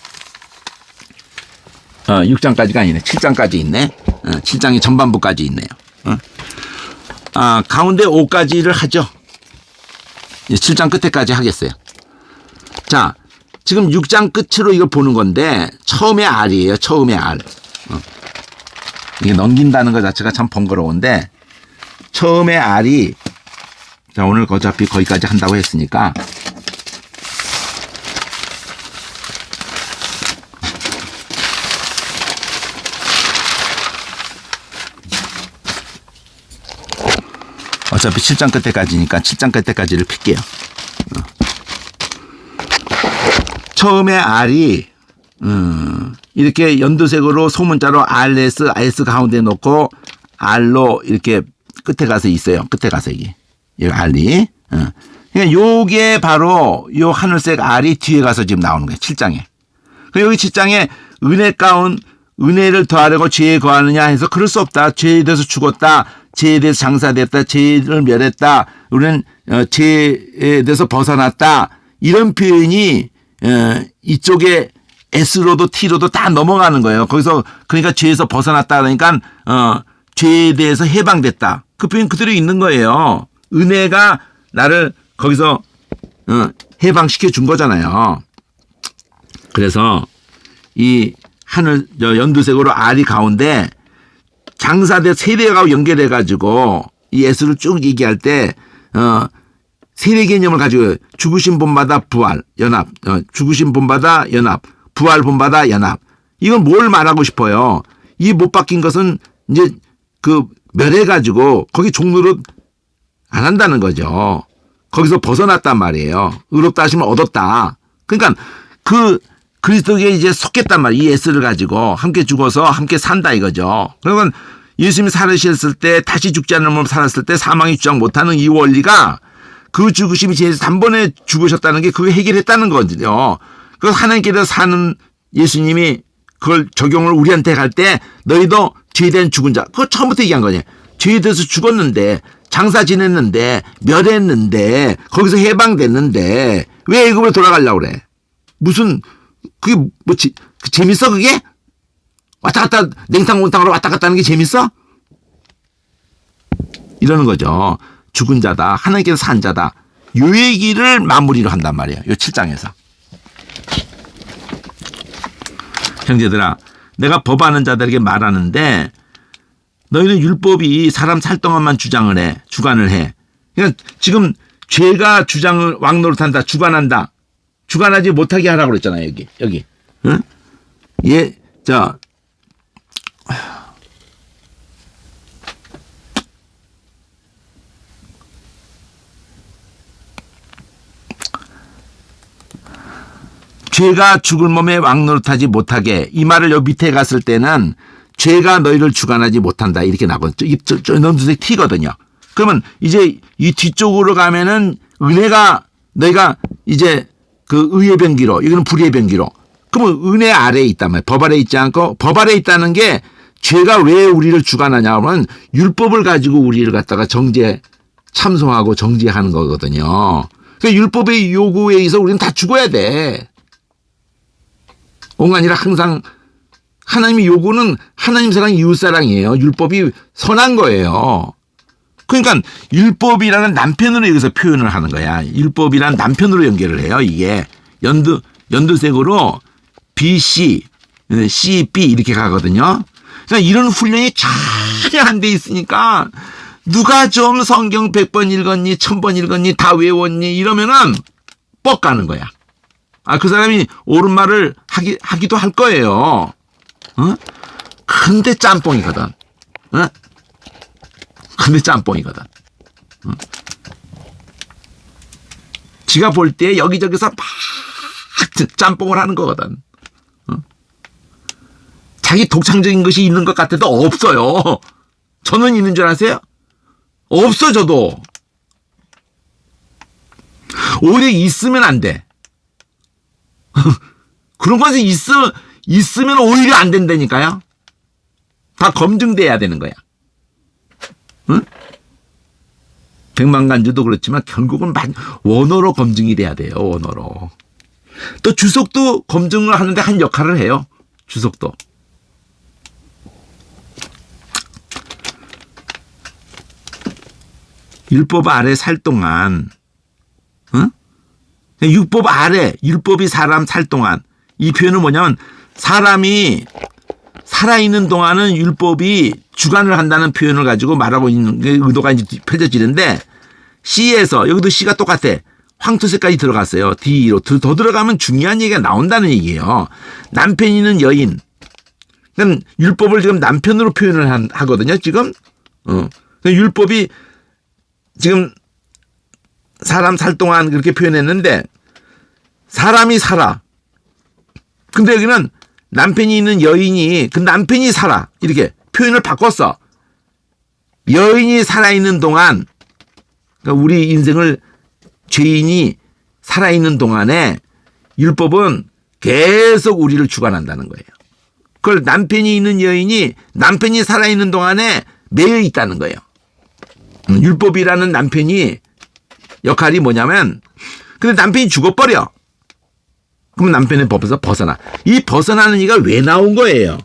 6장까지가 아니네. 7장까지 있네. 7장의 전반부까지 있네요. 가운데 5까지를 하죠. 7장 끝에까지 하겠어요. 자, 지금 6장 끝으로 이걸 보는 건데 처음에 R이에요. 처음에 R. 이게 넘긴다는 것 자체가 참 번거로운데 처음에 R이 자, 오늘 어차피 거기까지 한다고 했으니까 어차피 7장 끝에까지니까 7장 끝에까지를 필게요. 처음에 R이 이렇게 연두색으로 소문자로 RS, S 가운데 놓고 R로 이렇게 끝에 가서 있어요. 끝에 가서 이게 R이. 그러니까 요게 바로 요 하늘색 R이 뒤에 가서 지금 나오는 거예요. 7장에. 여기 7장에 은혜 가운 은혜를 더하려고 죄에 거하느냐 해서 그럴 수 없다. 죄에 대해서 죽었다. 죄에 대해서 장사됐다. 죄를 멸했다. 우리는 죄에 대해서 벗어났다. 이런 표현이 이쪽에 S로도 T로도 다 넘어가는 거예요. 거기서 그러니까 죄에서 벗어났다 그러니까 죄에 대해서 해방됐다. 그 표현 그대로 있는 거예요. 은혜가 나를 거기서 해방시켜 준 거잖아요. 그래서 이 하늘 연두색으로 R이 가운데 장사대 세대하고 연결해 가지고 이 S를 쭉 얘기할 때 세대 개념을 가지고 죽으신 분마다 부활, 연합, 죽으신 분마다 연합, 부활 분마다 연합. 이건 뭘 말하고 싶어요? 이 못 바뀐 것은 이제 그 멸해 가지고 거기 종로로 안 한다는 거죠. 거기서 벗어났단 말이에요. 의롭다 하시면 얻었다. 그러니까 그 그리스도에 이제 속했단 말이에요. 이 S를 가지고 함께 죽어서 함께 산다 이거죠. 그러면 예수님이 살으셨을 때 다시 죽지 않는 몸으로 살았을 때 사망이 주장 못하는 이 원리가 그 죽으심이 죄에서 단번에 죽으셨다는 게 그걸 해결했다는 거거든요. 그래서 하나님께서 사는 예수님이 그걸 적용을 우리한테 할 때 너희도 죄에 대한 죽은 자. 그거 처음부터 얘기한 거냐. 죄에 대해서 죽었는데 장사 지냈는데 멸했는데 거기서 해방됐는데 왜 애굽으로 돌아가려고 그래. 무슨 그게 뭐 재밌어 그게? 왔다 갔다 냉탕 온탕으로 왔다 갔다 하는 게 재밌어? 이러는 거죠. 죽은 자다. 하나님께서 산 자다. 요 얘기를 마무리로 한단 말이에요. 요 7장에서. 형제들아, 내가 법하는 자들에게 말하는데 너희는 율법이 사람 살 동안만 주관을 해. 그러니까 지금 죄가 주장을 왕노릇한다. 주관한다. 주관하지 못하게 하라고 그랬잖아요. 여기. 응? 예, 죄가 죽을 몸에 왕노릇하지 못하게. 이 말을 여기 밑에 갔을 때는 죄가 너희를 주관하지 못한다. 이렇게 나거든요. 이 연두색 T거든요. 그러면 이제 이 뒤쪽으로 가면은 은혜가 너희가 이제 그 의의 병기로, 이거는 불의의 병기로. 그러면 은혜 아래에 있단 말이에요. 법 아래에 있지 않고 법 아래에 있다는 게 죄가 왜 우리를 주관하냐 하면 율법을 가지고 우리를 갖다가 참소하고 정죄하는 거거든요. 그러니까 율법의 요구에 의해서 우리는 다 죽어야 돼. 온간이라 항상 하나님의 요구는 하나님 사랑, 이웃 사랑이에요. 율법이 선한 거예요. 그러니까 율법이라는 남편으로 여기서 표현을 하는 거야. 율법이라는 남편으로 연결을 해요. 이게 연두색으로 BC, CB 이렇게 가거든요. 그러니까 이런 훈련이 전혀 안 돼 있으니까 누가 좀 성경 100번 읽었니, 1000번 읽었니, 다 외웠니 이러면은 뻑 가는 거야. 그 사람이 옳은 말을 하기도 할 거예요. 근데 짬뽕이거든. 근데 짬뽕이거든. 지가 볼 때 여기저기서 막 짬뽕을 하는 거거든. 자기 독창적인 것이 있는 것 같아도 없어요. 저는 있는 줄 아세요? 없어, 저도. 오히려 있으면 안 돼. 그런 것이 있으면 오히려 안 된다니까요. 다 검증돼야 되는 거야. 응? 백만간주도 그렇지만 결국은 원어로 검증이 돼야 돼요. 원어로. 또 주석도 검증을 하는데 한 역할을 해요. 주석도. 율법 아래 살 동안, 율법 아래, 율법이 사람 살 동안. 이 표현은 뭐냐면 사람이 살아있는 동안은 율법이 주관을 한다는 표현을 가지고 말하고 있는 게 의도가 이제 펼쳐지는데, C에서, 여기도 C가 똑같아. 황토색까지 들어갔어요. D로. 더 들어가면 중요한 얘기가 나온다는 얘기예요. 남편이 있는 여인. 그럼 율법을 지금 남편으로 표현을 하거든요, 지금. 율법이 지금 사람 살 동안 그렇게 표현했는데, 사람이 살아. 근데 여기는 남편이 있는 여인이, 그 남편이 살아. 이렇게 표현을 바꿨어. 여인이 살아있는 동안, 그러니까 우리 인생을 죄인이 살아있는 동안에 율법은 계속 우리를 주관한다는 거예요. 그걸 남편이 있는 여인이 남편이 살아있는 동안에 매여 있다는 거예요. 율법이라는 남편이 역할이 뭐냐면, 근데 남편이 죽어버려. 그럼 남편의 법에서 벗어나. 이 벗어나는 이가 왜 나온 거예요?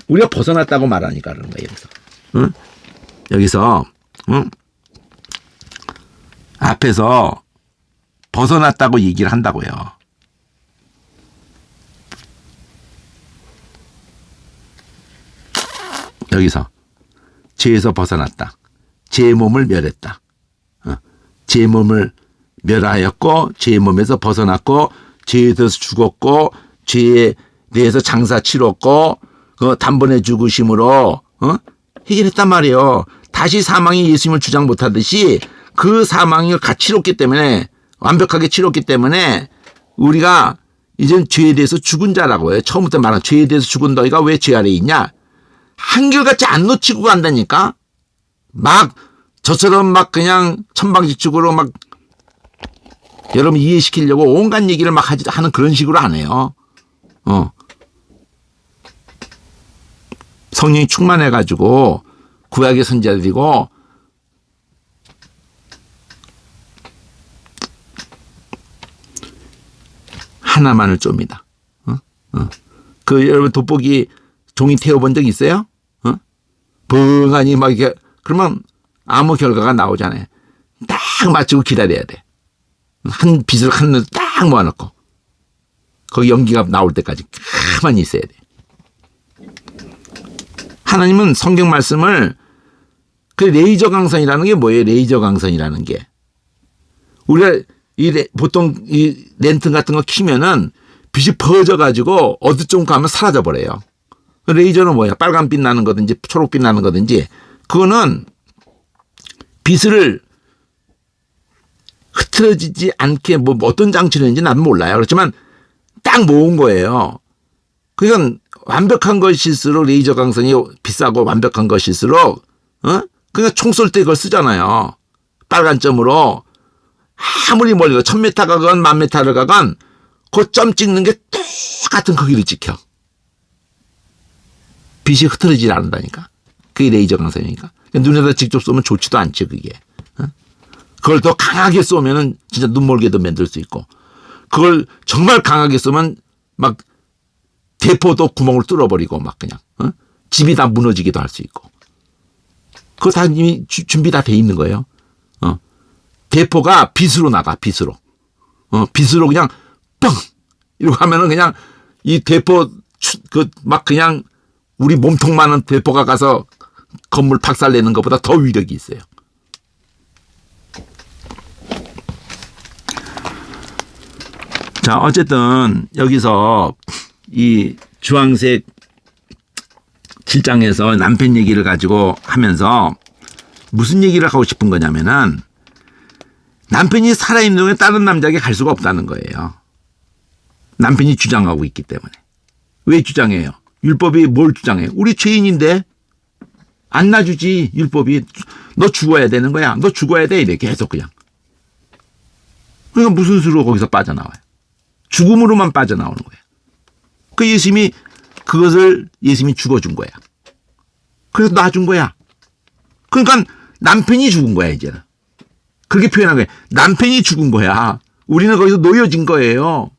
우리가 벗어났다고 말하니까 그런 거예요. 여기서 앞에서 벗어났다고 얘기를 한다고요. 여기서 죄에서 벗어났다. 죄의 몸을 멸했다. 죄의 몸을 멸하였고 죄의 몸에서 벗어났고 죄에 대해서 죽었고 죄에 대해서 장사 치렀고 그 단번에 죽으심으로 해결했단 말이에요. 다시 사망이 예수님을 주장 못하듯이 그 사망을 같이 치렀기 때문에, 완벽하게 치렀기 때문에 우리가 이젠 죄에 대해서 죽은 자라고 해요. 처음부터 말한 죄에 대해서 죽은 너희가 왜 죄 아래에 있냐? 한결같이 안 놓치고 간다니까. 막 저처럼 막 그냥 천방지축으로 막 여러분 이해시키려고 온갖 얘기를 막 하는 그런 식으로 안 해요. 성령이 충만해가지고 구약의 선지자들이고 하나만을 쫌니다. 그 여러분 돋보기 종이 태워본 적 있어요? 벙하니 막 이렇게 그러면 아무 결과가 나오잖아요. 딱 맞추고 기다려야 돼. 한 빗을 하늘에 딱 모아놓고 거기 연기가 나올 때까지 가만히 있어야 돼. 하나님은 성경 말씀을, 그 레이저 강선이라는 게 뭐예요? 레이저 강선이라는 게 우리가 보통 이 랜턴 같은 거 키면은 빛이 퍼져가지고 어느 쪽 가면 사라져 버려요. 레이저는 뭐야? 빨간빛 나는 거든지 초록빛 나는 거든지, 그거는 빛을 흐트러지지 않게 뭐 어떤 장치를 했는지 나는 몰라요. 그렇지만 딱 모은 거예요. 그러니까 완벽한 것일수록, 레이저 강선이 비싸고 완벽한 것일수록, 그러니까 총 쏠 때 그걸 쓰잖아요. 빨간 점으로. 아무리 멀리 1000m 가건 10,000m를 가건 그 점 찍는 게 똑같은 크기를 찍혀. 빛이 흐트러지지 않는다니까. 그게 레이저 강선이니까. 눈에다 직접 쏘면 좋지도 않지, 그게. 그걸 더 강하게 쏘면은 진짜 눈멀게도 만들 수 있고, 그걸 정말 강하게 쏘면 막 대포도 구멍을 뚫어버리고 막 그냥 집이 다 무너지기도 할 수 있고. 그거 다 이미 준비 다 돼 있는 거예요. 대포가 빛으로 나가, 빛으로. 빛으로 그냥 뻥! 이러고 하면은 그냥 이 대포 막 그냥 우리 몸통만한 대포가 가서 건물 박살내는 것보다 더 위력이 있어요. 자, 어쨌든 여기서 이 주황색 7장에서 남편 얘기를 가지고 하면서 무슨 얘기를 하고 싶은 거냐면은 남편이 살아있는 동안 다른 남자에게 갈 수가 없다는 거예요. 남편이 주장하고 있기 때문에. 왜 주장해요? 율법이 뭘 주장해? 우리 죄인인데 안 놔주지. 율법이 너 죽어야 되는 거야. 너 죽어야 돼. 이래 계속 그냥. 그러니까 무슨 수로 거기서 빠져나와요? 죽음으로만 빠져나오는 거예요. 그 예수님이 그것을 예수님이 죽어준 거야. 그래서 놔준 거야. 그러니까 남편이 죽은 거야 이제는. 그렇게 표현한 거예요. 남편이 죽은 거야. 우리는 거기서 놓여진 거예요.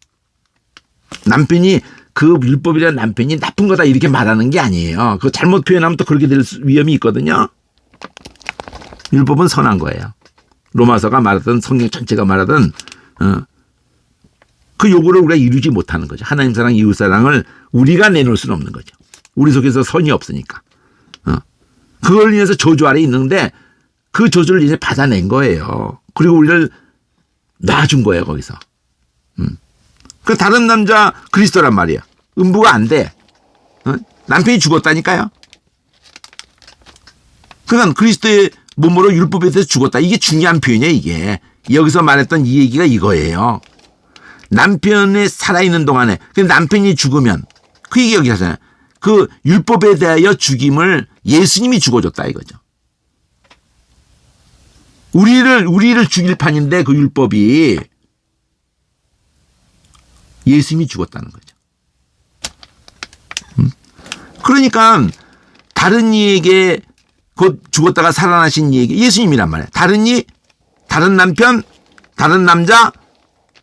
남편이 그 율법이라는 남편이 나쁜 거다 이렇게 말하는 게 아니에요. 그거 잘못 표현하면 또 그렇게 될 위험이 있거든요. 율법은 선한 거예요. 로마서가 말하든 성경 전체가 말하든 그 요구를 우리가 이루지 못하는 거죠. 하나님 사랑, 이웃 사랑을 우리가 내놓을 수는 없는 거죠. 우리 속에서 선이 없으니까. 그걸 위해서 저주 아래 있는데 그 저주를 이제 받아낸 거예요. 그리고 우리를 놔준 거예요 거기서. 그 다른 남자 그리스도란 말이야. 음부가 안 돼. 남편이 죽었다니까요. 그러니까 그리스도의 몸으로 율법에 대해서 죽었다. 이게 중요한 표현이야 이게. 여기서 말했던 이 얘기가 이거예요. 남편이 살아있는 동안에 남편이 죽으면 그 얘기 여기 하잖아요. 그 율법에 대하여 죽임을 예수님이 죽어줬다 이거죠. 우리를 죽일 판인데 그 율법이 예수님이 죽었다는 거죠. 그러니까 다른 이에게 곧 죽었다가 살아나신 이에게 예수님이란 말이에요. 다른 이, 다른 남편, 다른 남자,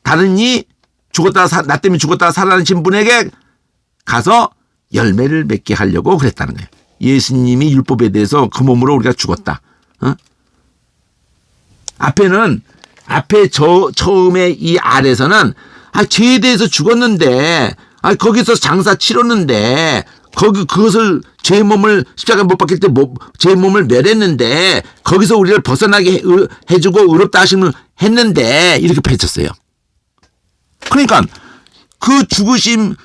다른 이 죽었다가 나 때문에 죽었다가 살아나신 분에게 가서 열매를 맺게 하려고 그랬다는 거예요. 예수님이 율법에 대해서 그 몸으로 우리가 죽었다. 앞에 처음에 이 알에서는 죄에 대해서 죽었는데 거기서 장사 치렀는데 그것을 제 몸을 십자가에 못 박힐 때 제 몸을 멸했는데 거기서 우리를 벗어나게 해주고 의롭다 하심을 했는데 이렇게 펼쳤어요. 그러니까 그 죽으심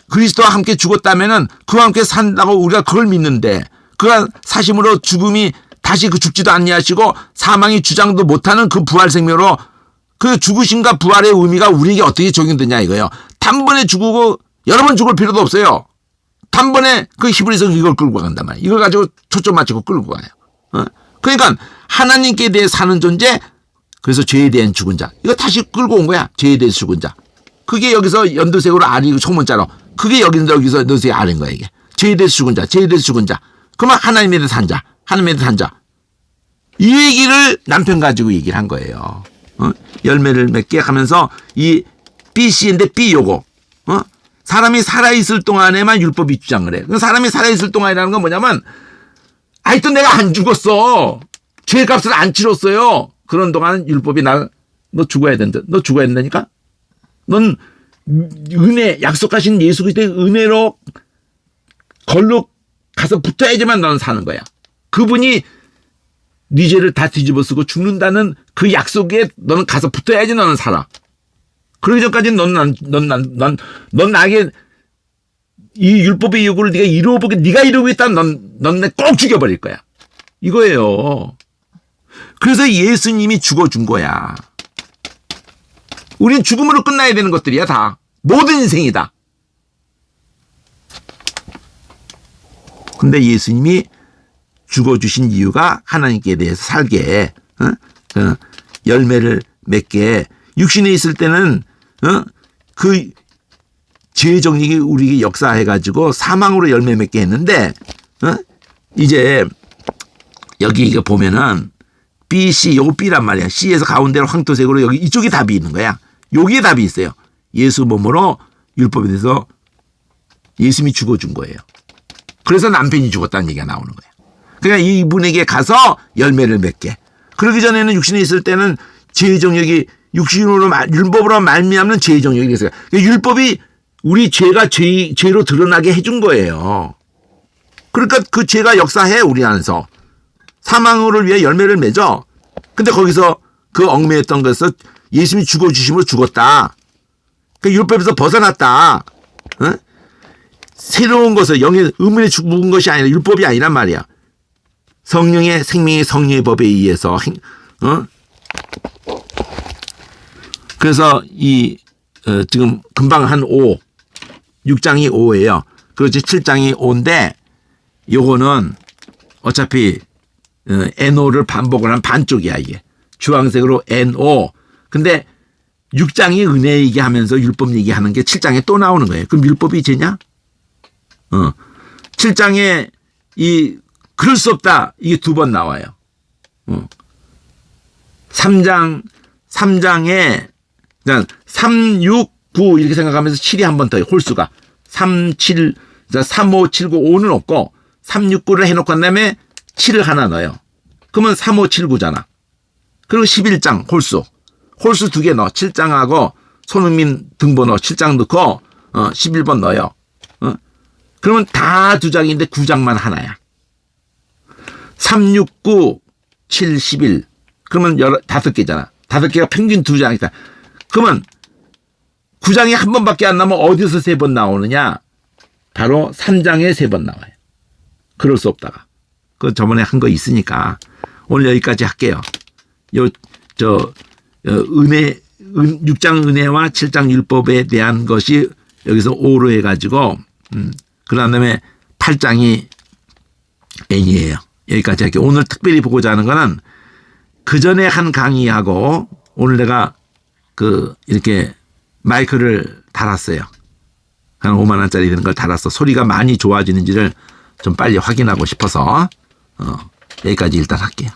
그리스도와 함께 죽었다면은 그와 함께 산다고 우리가 그걸 믿는데 그가 사심으로 죽음이 다시 그 죽지도 아니하시고 사망이 주장도 못하는 그 부활 생명으로 그 죽으심과 부활의 의미가 우리에게 어떻게 적용되냐 이거예요. 단번에 죽고 여러 번 죽을 필요도 없어요. 단번에 그 히브리서 이걸 끌고 간단 말이에요. 이걸 가지고 초점 맞추고 끌고 가요. 그러니까 하나님께 대해 사는 존재, 그래서 죄에 대한 죽은 자. 이거 다시 끌고 온 거야. 죄에 대해 죽은 자. 그게 여기서 연두색으로 R이고 초문자로. 그게 여기서 연두색이 R인 거야 이게. 죄에 대해서 죽은 자. 죄에 대해서 죽은 자. 그러면 하나님에 대해서 산 자. 하나님에 대해서 산 자. 이 얘기를 남편 가지고 얘기를 한 거예요. 열매를 맺게 하면서 이 BC인데 B 요거. 사람이 살아있을 동안에만 율법이 주장을 해. 사람이 살아있을 동안이라는 건 뭐냐면 또 내가 안 죽었어. 죄값을 안 치렀어요. 그런 동안 율법이 너 죽어야 된다. 너 죽어야 된다니까? 넌 은혜, 약속하신 예수 그리스도의 은혜로 걸로 가서 붙어야지만 너는 사는 거야. 그분이 네 죄를 다 뒤집어 쓰고 죽는다는 그 약속에 너는 가서 붙어야지 너는 살아. 그러기 전까지는 넌 나에게 이 율법의 요구를 네가 이루겠다면 넌 내 꼭 죽여버릴 거야. 이거예요. 그래서 예수님이 죽어준 거야. 우린 죽음으로 끝나야 되는 것들이야 다. 모든 인생이다. 근데 예수님이 죽어주신 이유가 하나님께 대해서 살게, 열매를 맺게. 육신에 있을 때는 그 죄의 정력이 우리에게 역사해가지고 사망으로 열매 맺게 했는데 이제 여기 이거 보면은 B, C, 요거 B란 말이야. C에서 가운데로 황토색으로 여기 이쪽에 답이 있는 거야. 여기에 답이 있어요. 예수 몸으로 율법에 대해서 예수님이 죽어준 거예요. 그래서 남편이 죽었다는 얘기가 나오는 거예요. 그러니까 이분에게 가서 열매를 맺게. 그러기 전에는 육신에 있을 때는 죄의 정력이 육신으로 율법으로 말미암는 죄의 정력이 있어요. 그러니까 율법이 우리 죄가 죄로 드러나게 해준 거예요. 그러니까 그 죄가 역사해 우리 안에서 사망을 위해 열매를 맺어. 근데 거기서 그 얽매였던 것을 예수님이 죽어주심으로 죽었다. 그 율법에서 벗어났다. 어? 새로운 것을 영의 의문에 죽은 것이 아니라 율법이 아니란 말이야. 성령의 생명의 성령의 법에 의해서 그래서 지금 금방 한 6장이 5예요. 그렇지 7장이 5인데 요거는 어차피 NO를 반복을 한 반쪽이야 이게. 주황색으로 NO. 근데 6장이 은혜 얘기하면서 율법 얘기하는 게 7장에 또 나오는 거예요. 그럼 율법이 죄냐? 7장에 그럴 수 없다. 이게 2번 나와요. 3장에 3, 6, 9 이렇게 생각하면서 7이 한 번 더 홀수가 3, 7, 3, 5, 7, 9, 5는 없고 3, 6, 9를 해놓고 난 다음에 7을 하나 넣어요. 그러면 3, 5, 7, 9잖아. 그리고 11장 홀수 2개 넣어. 7장하고 손흥민 등번호 7장 넣고 11번 넣어요. 그러면 다 2장인데 9장만 하나야. 3, 6, 9, 7, 11 그러면 5개잖아. 5개가 평균 2장이니까. 그러면 9장이 한 번밖에 안 나면 어디서 3번 나오느냐? 바로 3장에 3번 나와요. 그럴 수 없다가. 그거 저번에 한 거 있으니까 오늘 여기까지 할게요. 6장 은혜와 7장 율법에 대한 것이 여기서 5로 해가지고 그런 다음에 8장이 N이에요. 여기까지 할게요. 오늘 특별히 보고자 하는 거는 그 전에 한 강의하고 오늘 내가 이렇게 마이크를 달았어요. 한 5만 원짜리 되는 걸 달았어. 소리가 많이 좋아지는지를 좀 빨리 확인하고 싶어서 여기까지 일단 할게요.